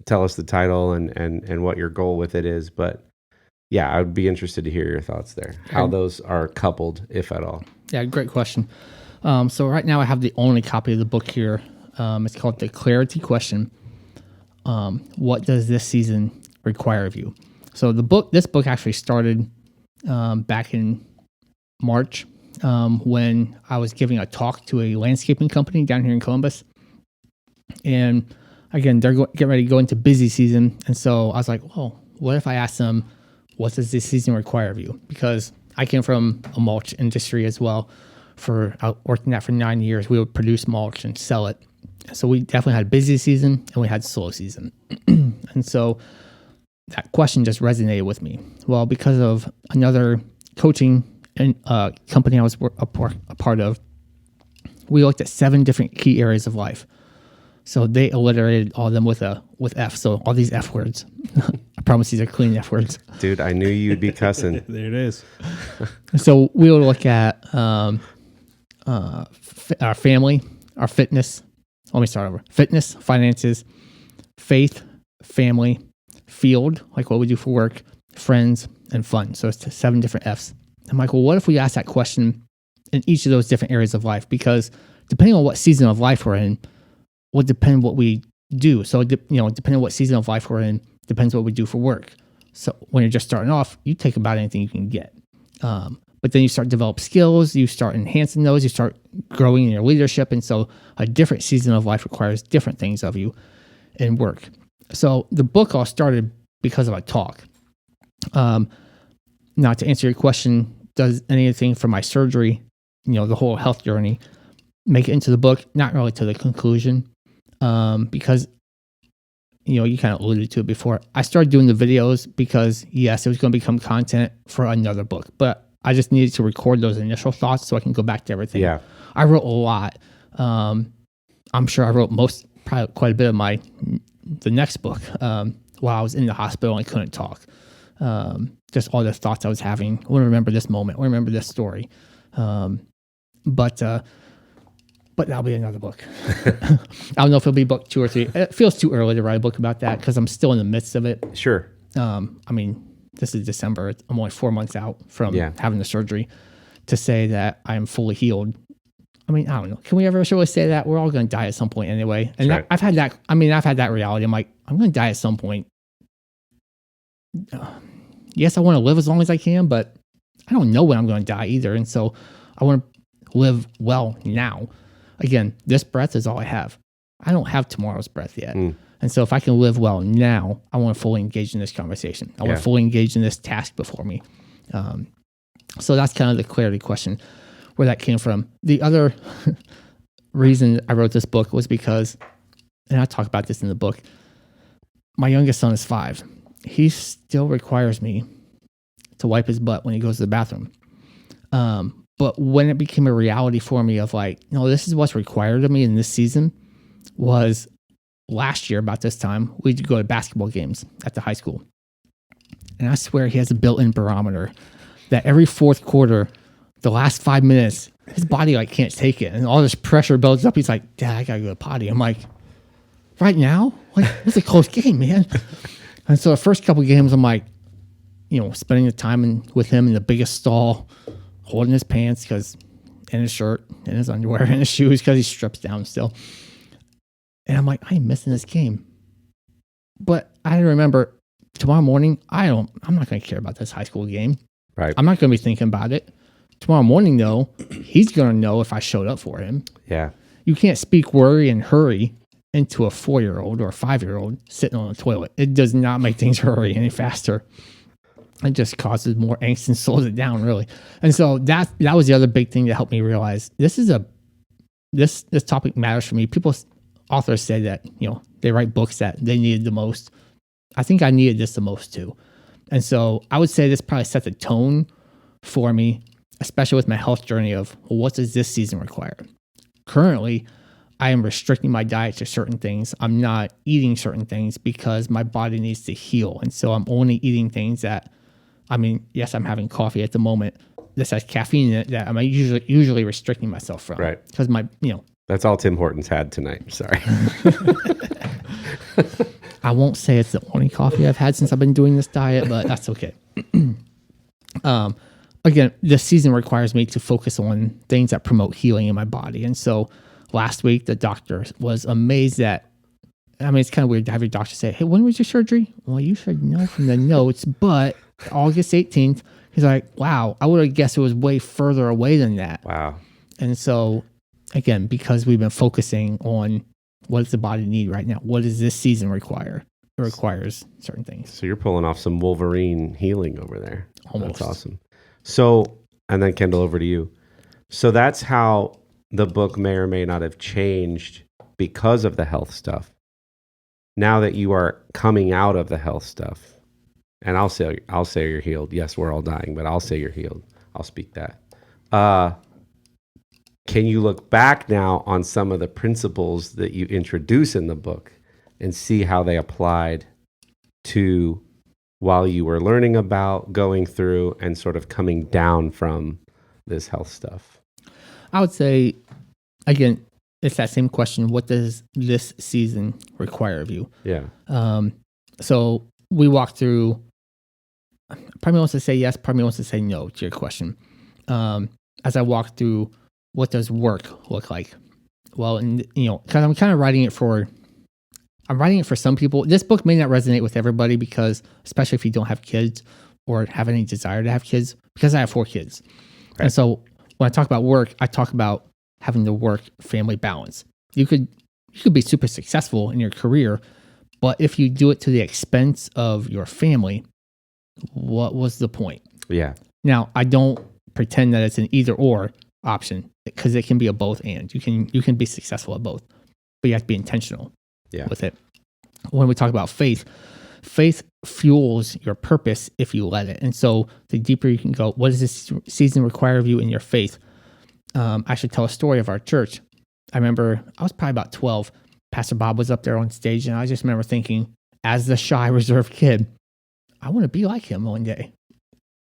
tell us the title and what your goal with it is. But I would be interested to hear your thoughts there, how those are coupled, if at all. Yeah, great question. So right now I have the only copy of the book here. It's called The Clarity Question. What does this season require of you? So this book actually started back in March when I was giving a talk to a landscaping company down here in Columbus. And again, they're getting ready to go into busy season. And so I was like, well, what if I ask them, what does this season require of you? Because I came from a mulch industry as well. Working that for 9 years, we would produce mulch and sell it. So we definitely had busy season and we had slow season. And so that question just resonated with me. Well, because of another coaching company I was a part of, we looked at 7 different key areas of life. So they alliterated all of them with F. So all these F words. I promise these are clean F words. Dude, I knew you'd be cussing. There it is. So we would look at our family, our fitness. Let me start over. Fitness, finances, faith, family, field, like what we do for work, friends, and fun. So it's 7 different Fs. I'm like, well, what if we ask that question in each of those different areas of life? Because depending on what season of life we're in, will depend what we do. So, depending on what season of life we're in, depends what we do for work. So when you're just starting off, you take about anything you can get. But then you start to develop skills, you start enhancing those, you start growing in your leadership. And so a different season of life requires different things of you in work. So the book all started because of a talk. Now to answer your question, does anything from my surgery, the whole health journey, make it into the book? Not really to the conclusion. Because, you kind of alluded to it before. I started doing the videos because, yes, it was going to become content for another book, but I just needed to record those initial thoughts so I can go back to everything. Yeah. I wrote a lot. I'm sure I wrote probably quite a bit of the next book while I was in the hospital and couldn't talk. Just all the thoughts I was having. I want to remember this moment. I want to remember this story. But but that'll be another book. I don't know if it'll be book 2 or 3. It feels too early to write a book about that because I'm still in the midst of it. Sure. I mean, this is December. I'm only 4 months out from Yeah. having the surgery. To say that I am fully healed, I mean, I don't know. Can we ever really say that? We're all going to die at some point anyway. And Right. I've had that. I mean, I've had that reality. I'm like, I'm going to die at some point. Yes, I want to live as long as I can, but I don't know when I'm going to die either. And so I want to live well now. Again, this breath is all I have. I don't have tomorrow's breath yet. And so if I can live well now, I want to fully engage in this conversation. I want to fully engage in this task before me. So that's kind of the clarity question, where that came from. The other reason I wrote this book was because, and I talk about this in the book, my youngest son is 5. He still requires me to wipe his butt when he goes to the bathroom. But when it became a reality for me of like, no, this is what's required of me in this season, was last year about this time, we'd go to basketball games at the high school. And I swear he has a built-in barometer that every fourth quarter, the last 5 minutes, his body like can't take it. And all this pressure builds up. He's like, Dad, I got to go to the potty. I'm like, right now? Like, it's a close game, man. And so the first couple of games, I'm like, spending the time with him in the biggest stall, holding his pants and his shirt and his underwear and his shoes because he strips down still. And I'm like, I'm missing this game. But I remember tomorrow morning, I'm not going to care about this high school game. Right. I'm not going to be thinking about it. Tomorrow morning, though, he's going to know if I showed up for him. Yeah. You can't speak worry and hurry into a 4-year-old or a 5-year-old sitting on the toilet. It does not make things hurry any faster. It just causes more angst and slows it down, really. And so that was the other big thing that helped me realize this topic matters for me. Authors say that, they write books that they needed the most. I think I needed this the most too. And so I would say this probably set the tone for me, especially with my health journey of what does this season require? Currently, I am restricting my diet to certain things. I'm not eating certain things because my body needs to heal. And so I'm only eating things that, yes, I'm having coffee at the moment. This has caffeine in it that I'm usually restricting myself from. Right. Because That's all Tim Hortons had tonight. Sorry. I won't say it's the only coffee I've had since I've been doing this diet, but that's okay. Again, this season requires me to focus on things that promote healing in my body. And so last week, the doctor was amazed that, it's kind of weird to have your doctor say, hey, when was your surgery? Well, you should know from the notes, but August 18th, he's like, wow, I would have guessed it was way further away than that. Wow. And so, again, because we've been focusing on what does the body need right now? What does this season require? It requires certain things. So you're pulling off some Wolverine healing over there. Almost. That's awesome. So, and then Kendall, over to you. So that's how the book may or may not have changed because of the health stuff. Now that you are coming out of the health stuff, and I'll say you're healed. Yes, we're all dying, but I'll say you're healed. I'll speak that. Can you look back now on some of the principles that you introduce in the book and see how they applied to while you were learning about, going through, and sort of coming down from this health stuff? I would say, again, it's that same question. What does this season require of you? Yeah. So we walked through, probably wants to say yes, probably wants to say no to your question. As I walked through, what does work look like? Well, because I'm kind of writing it for some people. This book may not resonate with everybody because, especially if you don't have kids or have any desire to have kids, because I have 4 kids. Right. And so when I talk about work, I talk about having the work-family balance. You could be super successful in your career, but if you do it to the expense of your family, what was the point? Yeah. Now, I don't pretend that it's an either-or option because it can be a both and. You can be successful at both, but you have to be intentional with it. When we talk about faith fuels your purpose if you let it. And so the deeper you can go, what does this season require of you in your faith? I should tell a story of our church. I remember I was probably about 12. Pastor Bob was up there on stage, and I just remember thinking, as the shy, reserved kid, I want to be like him one day.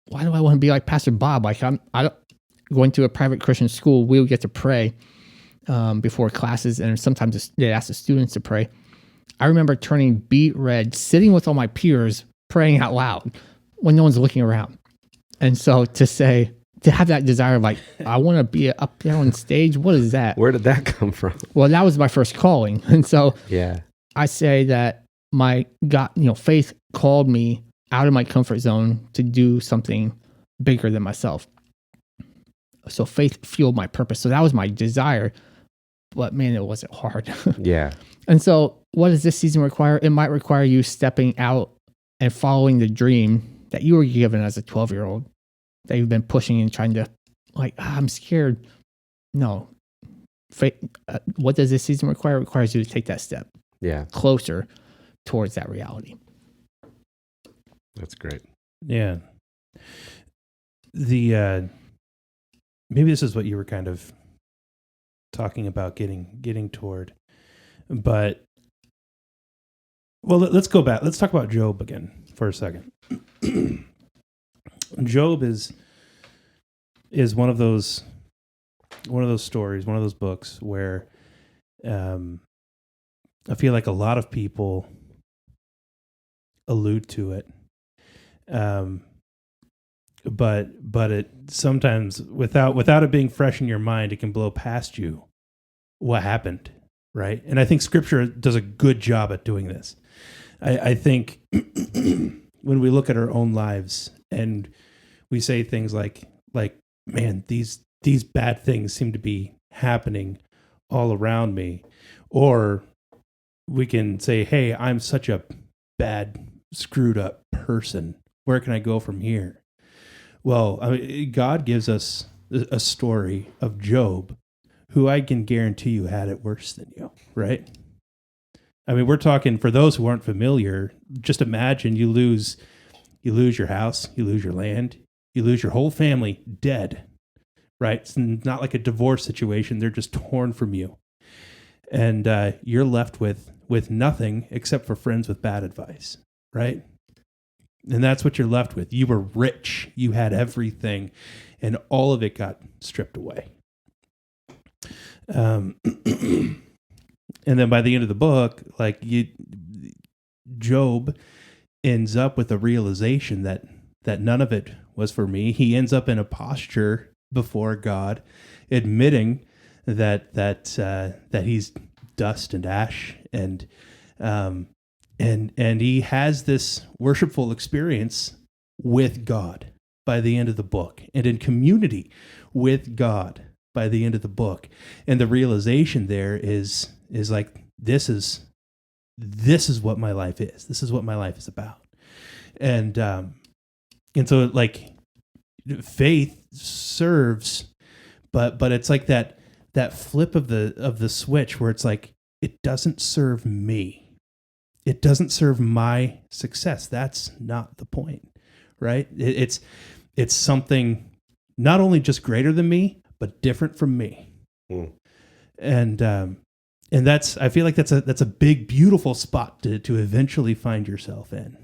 Why do I want to be like Pastor Bob? Like I don't, going to a private Christian school, we would get to pray before classes, and sometimes they ask the students to pray. I remember turning beet red, sitting with all my peers, praying out loud when no one's looking around. And so to have that desire of like, I want to be up there on stage, what is that? Where did that come from? Well, that was my first calling. And so Yeah. I say that my God, faith called me out of my comfort zone to do something bigger than myself. So faith fueled my purpose. So that was my desire. But man, it wasn't hard. Yeah. And so what does this season require? It might require you stepping out and following the dream that you were given as a 12-year-old, that you've been pushing and trying to, like, I'm scared. No. Faith, what does this season require? It requires you to take that step Yeah. closer towards that reality. That's great. Yeah. The maybe this is what you were kind of talking about getting toward. But well, let's go back. Let's talk about Job again for a second. Job is one of those stories, one of those books where I feel like a lot of people allude to it. But it sometimes without it being fresh in your mind, it can blow past you what happened, right? And I think Scripture does a good job at doing this. I think when we look at our own lives and we say things like, man, these bad things seem to be happening all around me, or we can say, hey, I'm such a bad, screwed up person. Where can I go from here? Well, God gives us a story of Job, who I can guarantee you had it worse than you, right? I mean, we're talking, for those who aren't familiar, just imagine you lose your house, you lose your land, you lose your whole family dead, right? It's not like a divorce situation. They're just torn from you. And you're left with nothing except for friends with bad advice, right? And that's what you're left with. You were rich. You had everything, and all of it got stripped away. And then by the end of the book, Job ends up with a realization that none of it was for me. He ends up in a posture before God, admitting that he's dust and ash, and he has this worshipful experience with God by the end of the book, and in community with God by the end of the book. And the realization there is like, this is what my life is. This is what my life is about. And so like faith serves, but it's like that flip of the switch where it's like, it doesn't serve me. It doesn't serve my success. That's not the point, right? It's something not only just greater than me, but different from me. Mm. And that's, I feel like that's a big, beautiful spot to eventually find yourself in,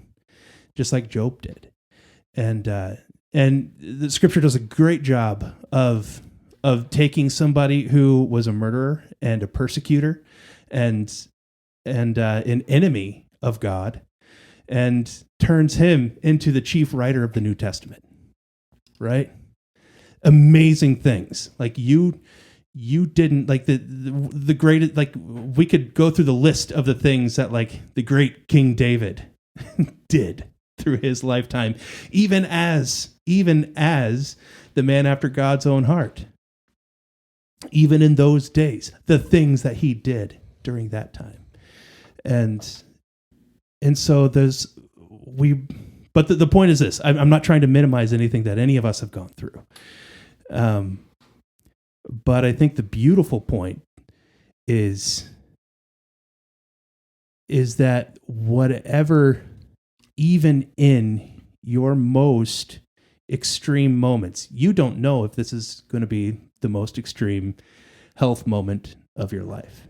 just like Job did. And the Scripture does a great job of taking somebody who was a murderer and a persecutor and an enemy of God, and turns him into the chief writer of the New Testament. Right? Amazing things. Like you didn't, like the greatest, like we could go through the list of the things that like the great King David did through his lifetime, even as the man after God's own heart. Even in those days, the things that he did during that time. And so but the point is this, I'm not trying to minimize anything that any of us have gone through. But I think the beautiful point is that whatever, even in your most extreme moments, you don't know if this is going to be the most extreme health moment of your life.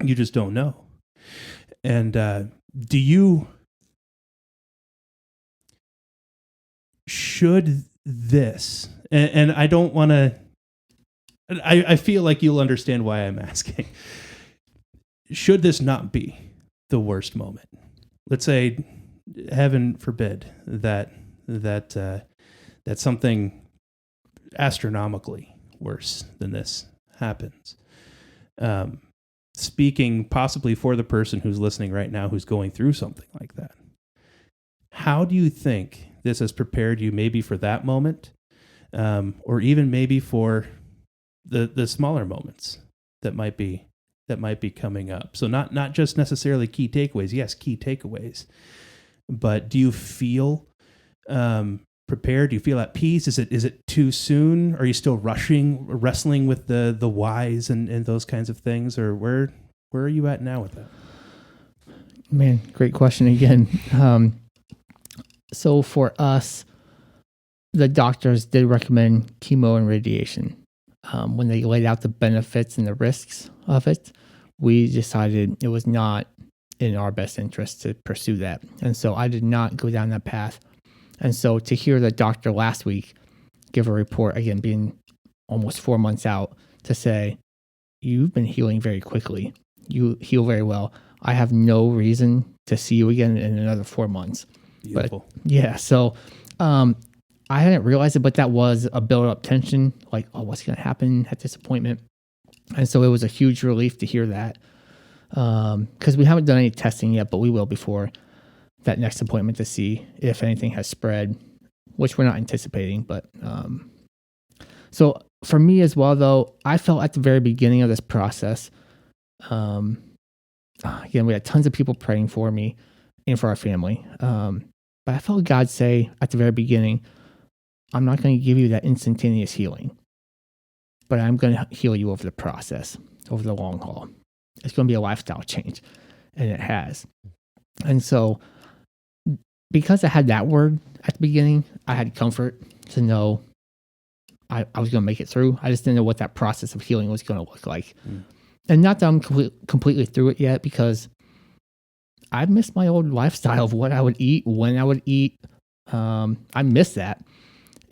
You just don't know. And should this, and I don't want to I feel like you'll understand why I'm asking. Should this not be the worst moment? Let's say, heaven forbid, that something astronomically worse than this happens. Speaking possibly for the person who's listening right now who's going through something like that. How do you think this has prepared you maybe for that moment, or even maybe for the smaller moments that might be coming up? So not just necessarily key takeaways. Yes, key takeaways. But do you feel prepared? Do you feel at peace? Is it too soon? Are you still wrestling with the whys and those kinds of things? Or where are you at now with that? Man, great question again. So for us, the doctors did recommend chemo and radiation. When they laid out the benefits and the risks of it, we decided it was not in our best interest to pursue that. And so I did not go down that path. And so to hear the doctor last week give a report, again, being almost 4 months out, to say, you've been healing very quickly. You heal very well. I have no reason to see you again in another 4 months. Beautiful. But yeah, so I hadn't realized it, but that was a build-up tension, like, oh, what's going to happen at this appointment? And so it was a huge relief to hear that, because we haven't done any testing yet, but we will before that next appointment to see if anything has spread, which we're not anticipating. But so for me as well, though, I felt at the very beginning of this process, again, we had tons of people praying for me and for our family. But I felt God say at the very beginning, I'm not going to give you that instantaneous healing, but I'm going to heal you over the process, over the long haul. It's going to be a lifestyle change, and it has. And so because I had that word at the beginning, I had comfort to know I was going to make it through. I just didn't know what that process of healing was going to look like. And not that I'm completely through it yet, because I missed my old lifestyle of what I would eat, when I would eat. I miss that.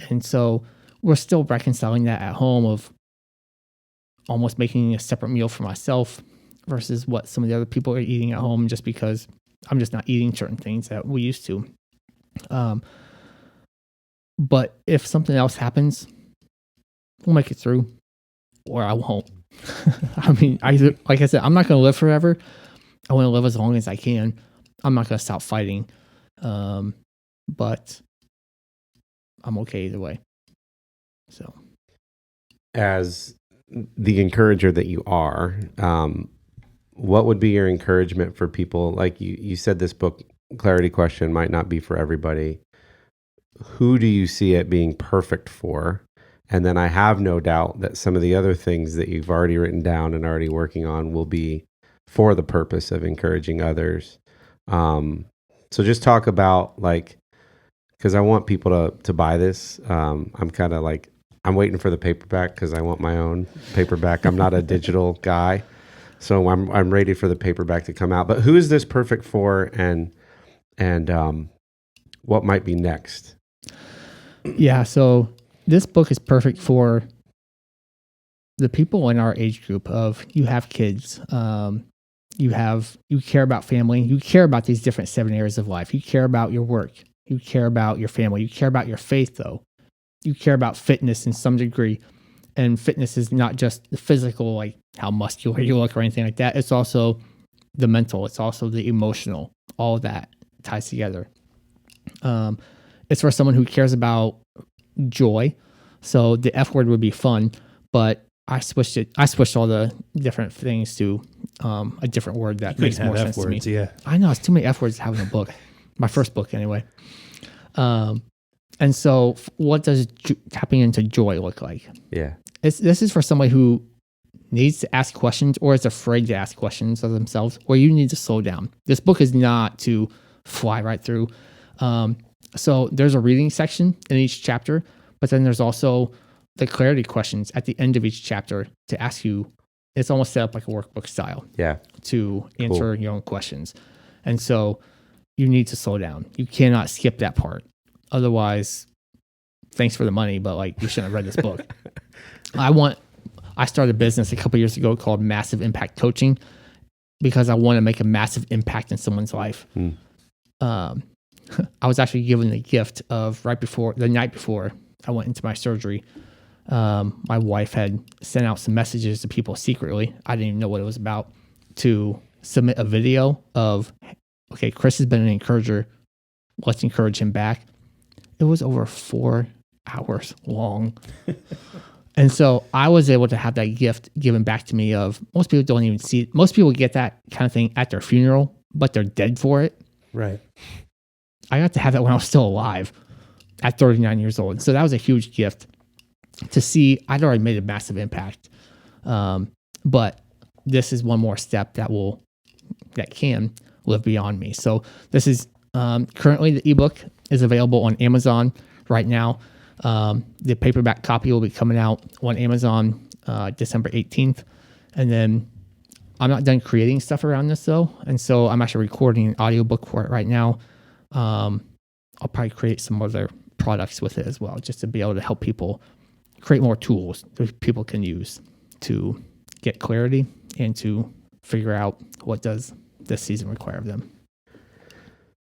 And so we're still reconciling that at home, of almost making a separate meal for myself versus what some of the other people are eating at home, just because I'm just not eating certain things that we used to. But if something else happens, we'll make it through, or I won't. I mean, like I said, I'm not going to live forever. I want to live as long as I can. I'm not going to stop fighting. But I'm okay either way. So, as the encourager that you are, what would be your encouragement for people? Like you said, this book, Clarity Question, might not be for everybody. Who do you see it being perfect for? And then I have no doubt that some of the other things that you've already written down and already working on will be for the purpose of encouraging others. So just talk about, like, because I want people to buy this. I'm kind of like, I'm waiting for the paperback because I want my own paperback. I'm not a digital guy, so I'm ready for the paperback to come out. But who is this perfect for, and what might be next? Yeah, so this book is perfect for the people in our age group of, you have kids, you care about family, you care about these different 7 areas of life, you care about your work, you care about your family, you care about your faith, though. You care about fitness in some degree. And fitness is not just the physical, like how muscular you look or anything like that. It's also the mental. It's also the emotional. All of that ties together. It's for someone who cares about joy. So the F word would be fun, but I switched all the different things to a different word that makes more sense to me. Yeah. I know, it's too many F words to have in a book. My first book, anyway. And so what does tapping into joy look like? Yeah. This is for somebody who needs to ask questions or is afraid to ask questions of themselves, or you need to slow down. This book is not to fly right through. So there's a reading section in each chapter, but then there's also the clarity questions at the end of each chapter to ask you. It's almost set up like a workbook style. Yeah. To answer your own questions. And so you need to slow down. You cannot skip that part. Otherwise, thanks for the money, but like, you shouldn't have read this book. I want I started a business a couple years ago called Massive Impact Coaching because I want to make a massive impact in someone's life. I was actually given the gift of the night before I went into my surgery. My wife had sent out some messages to people secretly. I didn't even know what it was about, to submit a video of, okay, Chris has been an encourager. Let's encourage him back. It was over 4 hours long. And so I was able to have that gift given back to me of, most people don't even see it. Most people get that kind of thing at their funeral, but they're dead for it. Right. I got to have that when I was still alive at 39 years old. So that was a huge gift to see. I'd already made a massive impact. But this is one more step that can live beyond me. So this is currently the ebook is available on Amazon right now. The paperback copy will be coming out on Amazon December 18th. And then I'm not done creating stuff around this though. And so I'm actually recording an audiobook for it right now. I'll probably create some other products with it as well, just to be able to help people create more tools that people can use to get clarity and to figure out what does this season require of them.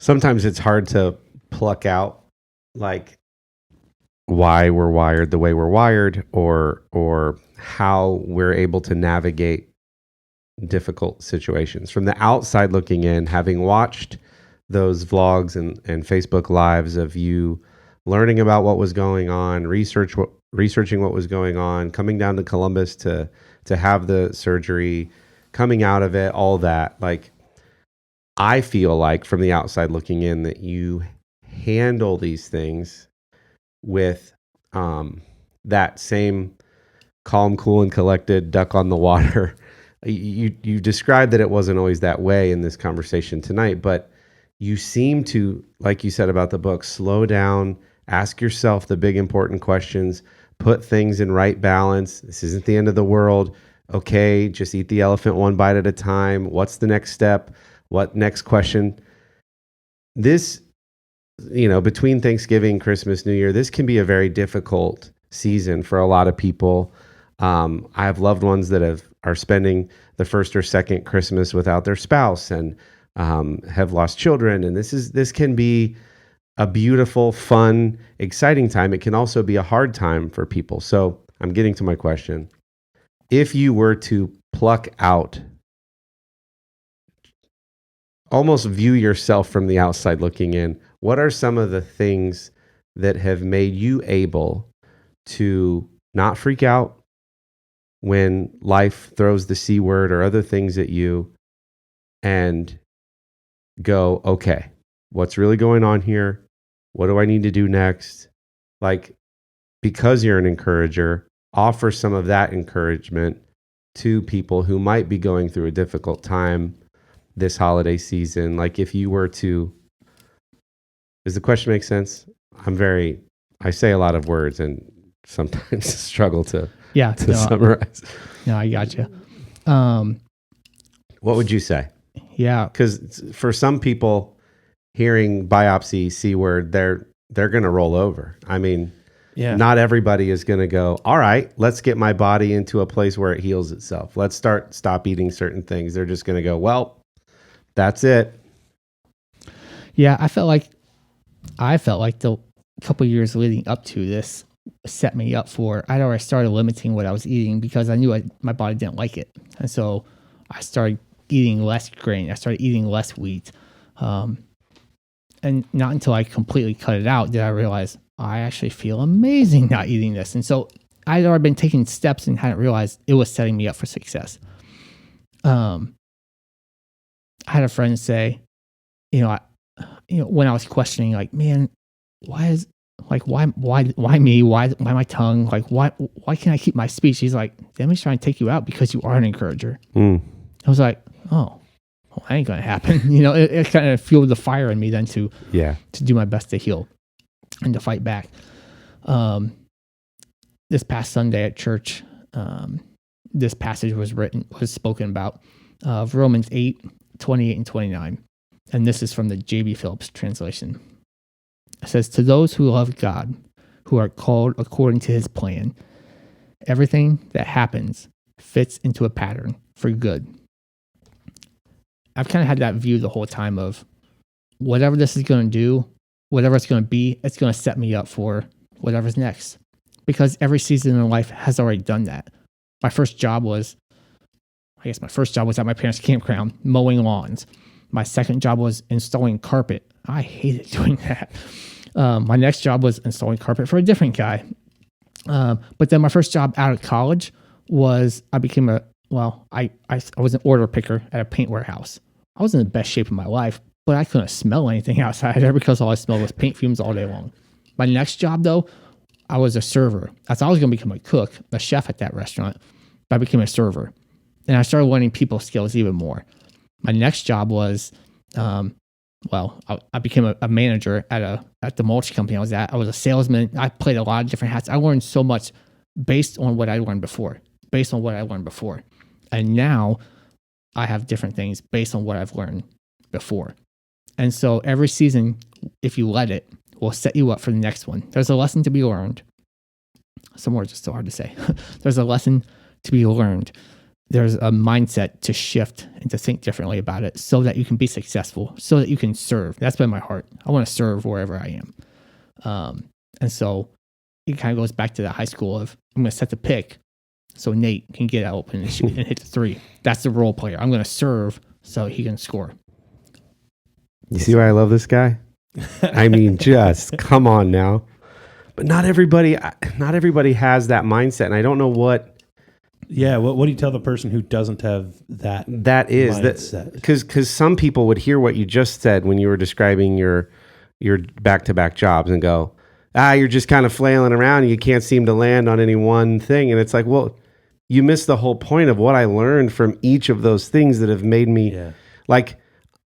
Sometimes it's hard to pluck out like why we're wired the way we're wired, or how we're able to navigate difficult situations. From the outside looking in, having watched those vlogs and Facebook lives of you learning about what was going on, researching what was going on, coming down to Columbus to have the surgery, coming out of it, all that. Like, I feel like from the outside looking in that you handle these things with that same calm, cool, and collected duck on the water. You described that it wasn't always that way in this conversation tonight, but you seem to, like you said about the book, slow down, ask yourself the big important questions, put things in right balance. This isn't the end of the world. Okay, just eat the elephant one bite at a time. What's the next step? What next question? This, between Thanksgiving, Christmas, New Year, this can be a very difficult season for a lot of people. I have loved ones that are spending the first or second Christmas without their spouse and have lost children. And this can be a beautiful, fun, exciting time. It can also be a hard time for people. So I'm getting to my question. If you were to pluck out, almost view yourself from the outside looking in, what are some of the things that have made you able to not freak out when life throws the C word or other things at you, and go, okay, what's really going on here? What do I need to do next? Like, because you're an encourager, offer some of that encouragement to people who might be going through a difficult time this holiday season. Like, if you were to, does the question make sense? I say a lot of words and sometimes struggle to summarize. No, I got you. What would you say? Yeah. Because for some people, hearing biopsy, C word, they're going to roll over. I mean, not everybody is going to go, all right, let's get my body into a place where it heals itself. Let's stop eating certain things. They're just going to go, well, that's it. Yeah, I felt like the couple years leading up to this set me up for, I'd already started limiting what I was eating because I knew my body didn't like it. And so I started eating less grain. I started eating less wheat. And not until I completely cut it out did I realize I actually feel amazing not eating this. And so I'd already been taking steps and hadn't realized it was setting me up for success. I had a friend say, when I was questioning, like, man, why me? Why my tongue? Like, why can't I keep my speech? He's like, the enemy's trying to take you out because you are an encourager. I was like, oh, well, that ain't gonna happen. It kind of fueled the fire in me then to do my best to heal and to fight back. This past Sunday at church, this passage was spoken about of Romans 8:28 and 29. And this is from the J.B. Phillips translation. It says, to those who love God, who are called according to his plan, everything that happens fits into a pattern for good. I've kind of had that view the whole time of whatever this is going to do, whatever it's going to be, it's going to set me up for whatever's next. Because every season in life has already done that. My first job was at my parents' campground, mowing lawns. My second job was installing carpet. I hated doing that. My next job was installing carpet for a different guy. But then my first job out of college was I was an order picker at a paint warehouse. I was in the best shape of my life, but I couldn't smell anything outside there because all I smelled was paint fumes all day long. My next job, though, I was a server. I thought I was going to become a cook, a chef at that restaurant, but I became a server. And I started learning people skills even more. My next job was, I became a manager at the mulch company I was at. I was a salesman. I played a lot of different hats. I learned so much based on what I learned before. And now I have different things based on what I've learned before. And so every season, if you let it, will set you up for the next one. There's a lesson to be learned. Some words are so hard to say. There's a lesson to be learned. There's a mindset to shift and to think differently about it so that you can be successful, so that you can serve. That's been my heart. I want to serve wherever I am. And so it kind of goes back to that high school of I'm going to set the pick so Nate can get open and shoot and hit the three. That's the role player. I'm going to serve so he can score. You see why I love this guy? I mean, just come on now. But not everybody has that mindset, and I don't know what. Yeah, what do you tell the person who doesn't have that? That is mindset? Because some people would hear what you just said when you were describing your back-to-back jobs and go, you're just kind of flailing around and you can't seem to land on any one thing, and it's like, well, you missed the whole point of what I learned from each of those things that have made me like.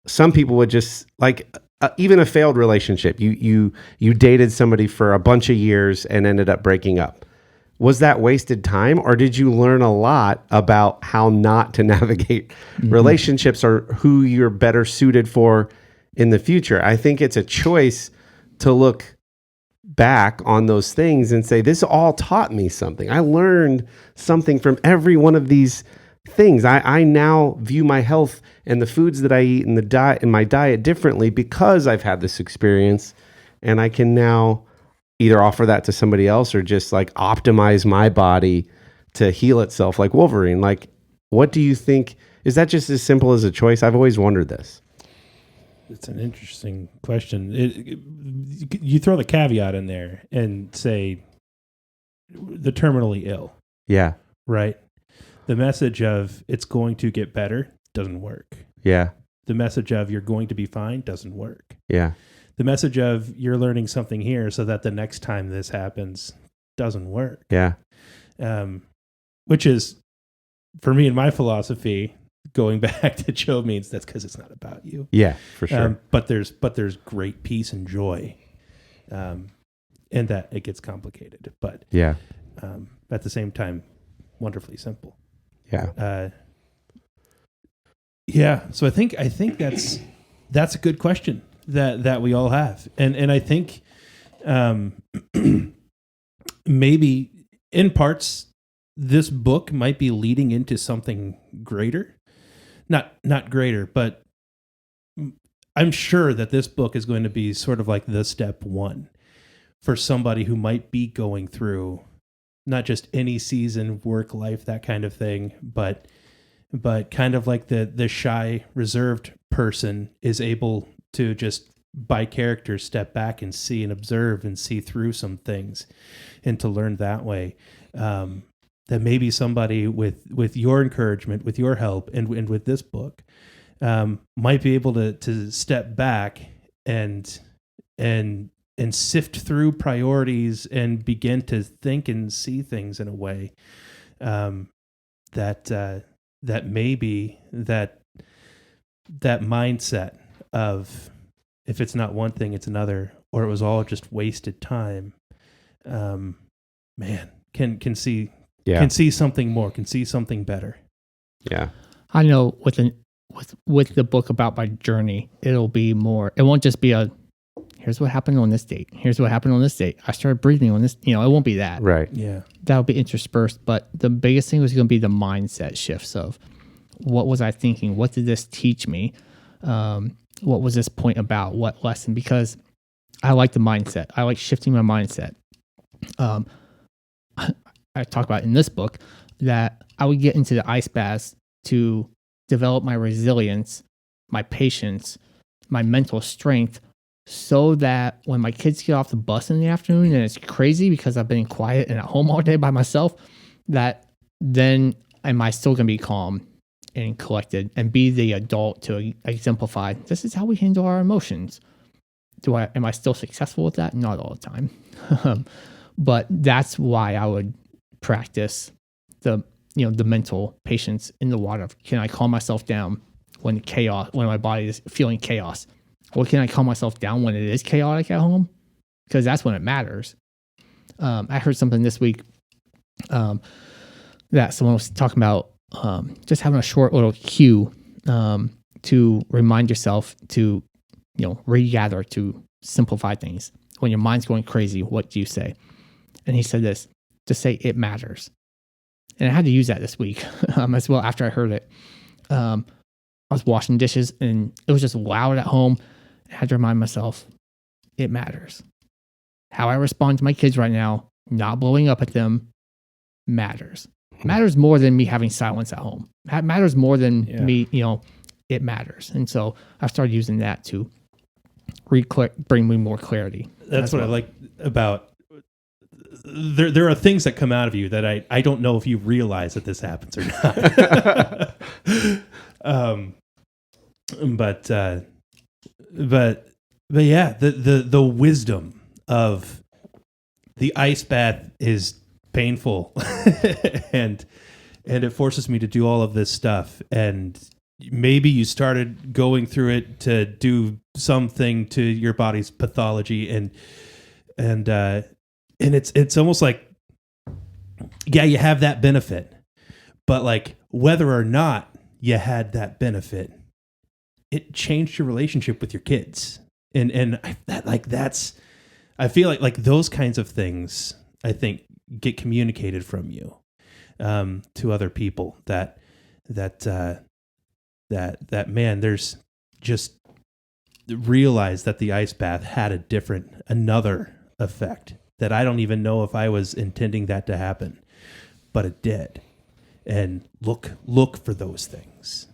Some people would just like even a failed relationship. You dated somebody for a bunch of years and ended up breaking up. Was that wasted time, or did you learn a lot about how not to navigate relationships or who you're better suited for in the future? I think it's a choice to look back on those things and say, this all taught me something. I learned something from every one of these things. I now view my health and the foods that I eat and my diet differently because I've had this experience, and I can now either offer that to somebody else or just like optimize my body to heal itself like Wolverine. Like, what do you think? Is that just as simple as a choice? I've always wondered this. It's an interesting question. You throw the caveat in there and say the terminally ill. Yeah. Right. The message of it's going to get better doesn't work. Yeah. The message of you're going to be fine doesn't work. Yeah. The message of you're learning something here so that the next time this happens doesn't work. Yeah. Which is, for me and my philosophy, going back to Joe means that's because it's not about you. Yeah, for sure. But there's great peace and joy, and that it gets complicated. But yeah, at the same time, wonderfully simple. Yeah. So I think that's a good question that we all have, and I think maybe in parts this book might be leading into something greater, not greater, but I'm sure that this book is going to be sort of like the step one for somebody who might be going through not just any season, work life, that kind of thing, but kind of like the shy, reserved person is able to just by character step back and see and observe and see through some things and to learn that way. That maybe somebody with your encouragement, with your help, and with this book, might be able to step back and sift through priorities and begin to think and see things in a way that maybe that mindset of if it's not one thing, it's another, or it was all just wasted time. Man, can see. Yeah. Can see something more, can see something better. Yeah. I know with the book about my journey, it'll be more, it won't just be a Here's what happened on this date. Here's what happened on this date. I started breathing on this. It won't be that. Right. Yeah. That'll be interspersed. But the biggest thing was going to be the mindset shifts of what was I thinking? What did this teach me? What was this point about? What lesson? Because I like the mindset. I like shifting my mindset. I talk about in this book that I would get into the ice baths to develop my resilience, my patience, my mental strength, so that when my kids get off the bus in the afternoon and it's crazy because I've been quiet and at home all day by myself, that then am I still going to be calm and collected and be the adult to exemplify this is how we handle our emotions. Am I still successful with that? Not all the time. But that's why I would practice the mental patience in the water. Can I calm myself down when my body is feeling chaos? Or can I calm myself down when it is chaotic at home? Because that's when it matters. I heard something this week that someone was talking about just having a short little cue to remind yourself to, regather, to simplify things. When your mind's going crazy, what do you say? And he said this, to say it matters. And I had to use that this week as well after I heard it. I was washing dishes and it was just loud at home. I had to remind myself, it matters. How I respond to my kids right now, not blowing up at them, matters. Matters more than me having silence at home. That matters more than me, it matters. And so I started using that to bring me more clarity. That's what I like about there are things that come out of you that I don't know if you realize that this happens or not. But yeah, the wisdom of the ice bath is painful and it forces me to do all of this stuff. And maybe you started going through it to do something to your body's pathology and it's almost like, yeah, you have that benefit, but like whether or not you had that benefit, it changed your relationship with your kids. And I feel like those kinds of things, I think, get communicated from you to other people that man, there's just realize that the ice bath had another effect that I don't even know if I was intending that to happen, but it did. And look for those things.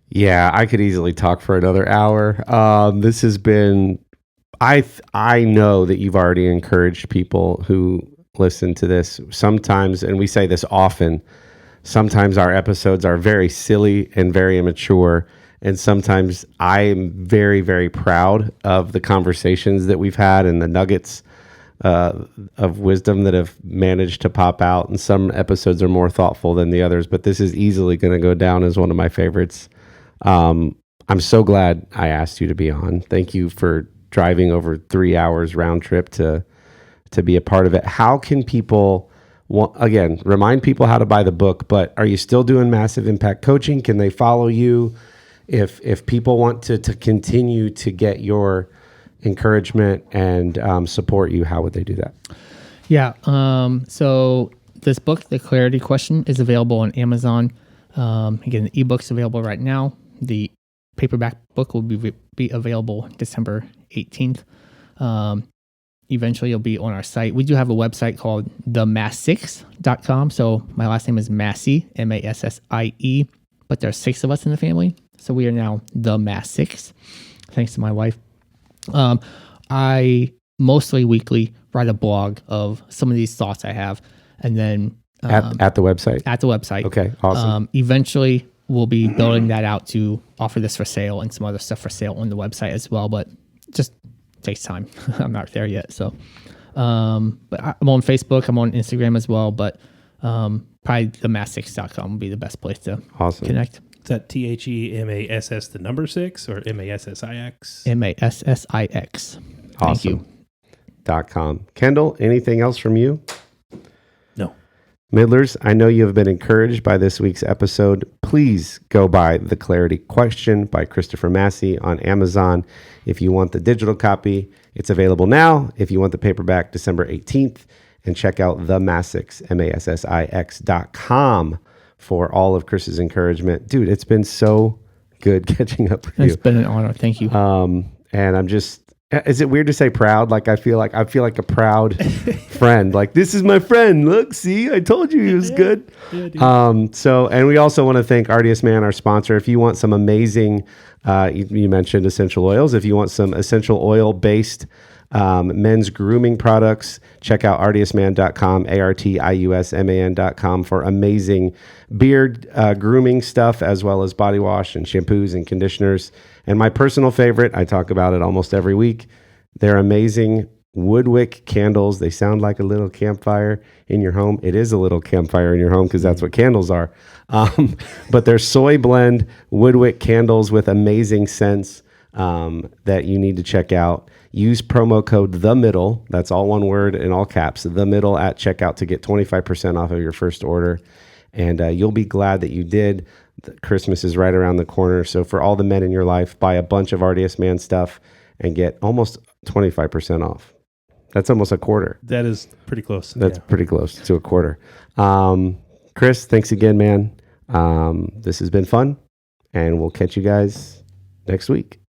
Yeah, I could easily talk for another hour. This has been, I know that you've already encouraged people who listen to this sometimes, and we say this often, sometimes our episodes are very silly and very immature. And sometimes I'm very, very proud of the conversations that we've had and the nuggets of wisdom that have managed to pop out. And some episodes are more thoughtful than the others, but this is easily going to go down as one of my favorites. I'm so glad I asked you to be on. Thank you for driving over 3 hours round trip to be a part of it. How can people, again, remind people how to buy the book, but are you still doing Massive Impact Coaching? Can they follow you? If people want to continue to get your encouragement and support you, how would they do that? Yeah. So this book, The Clarity Question, is available on Amazon. Again, the ebook's available right now. The paperback book will be available December 18th. Eventually, it'll be on our site. We do have a website called themass6.com. So my last name is Massie, Massie, but there's 6 of us in the family. So we are now the Mass 6, thanks to my wife. I mostly weekly write a blog of some of these thoughts I have, and then at the website. At the website. Okay, awesome. Eventually, we'll be building that out to offer this for sale and some other stuff for sale on the website as well. But just takes time. I'm not there yet. So, but I'm on Facebook. I'm on Instagram as well. But probably themass6.com would be the best place to connect. Is that THEMASS the number 6 or MASSIX? MASSIX. Awesome. Thank you. .com. Kendall, anything else from you? No. Midlers, I know you have been encouraged by this week's episode. please go buy The Clarity Question by Christopher Massie on Amazon. If you want the digital copy, it's available now. If you want the paperback, December 18th. And check out the Massix, MASSIX.com for all of Chris's encouragement. Dude, it's been so good catching up with you. It's been an honor. Thank you. And I'm just, is it weird to say proud? Like I feel like a proud friend. Like, this is my friend. Look, see, I told you he was good. And we also want to thank Artius Man, our sponsor. If you want some amazing, you mentioned essential oils. If you want some essential oil based men's grooming products, check out artiusman.com, ARTIUSMAN.com for amazing beard grooming stuff, as well as body wash and shampoos and conditioners. And my personal favorite, I talk about it almost every week, they're amazing woodwick candles. They sound like a little campfire in your home. It is a little campfire in your home because that's what candles are. But they're soy blend woodwick candles with amazing scents that you need to check out. Use promo code THEMIDDLE, that's all one word in all caps, THEMIDDLE at checkout to get 25% off of your first order. And you'll be glad that you did. Christmas is right around the corner. So for all the men in your life, buy a bunch of Artius Man stuff and get almost 25% off. That's almost a quarter. That is pretty close. That's pretty close to a quarter. Chris, thanks again, man. This has been fun, and we'll catch you guys next week.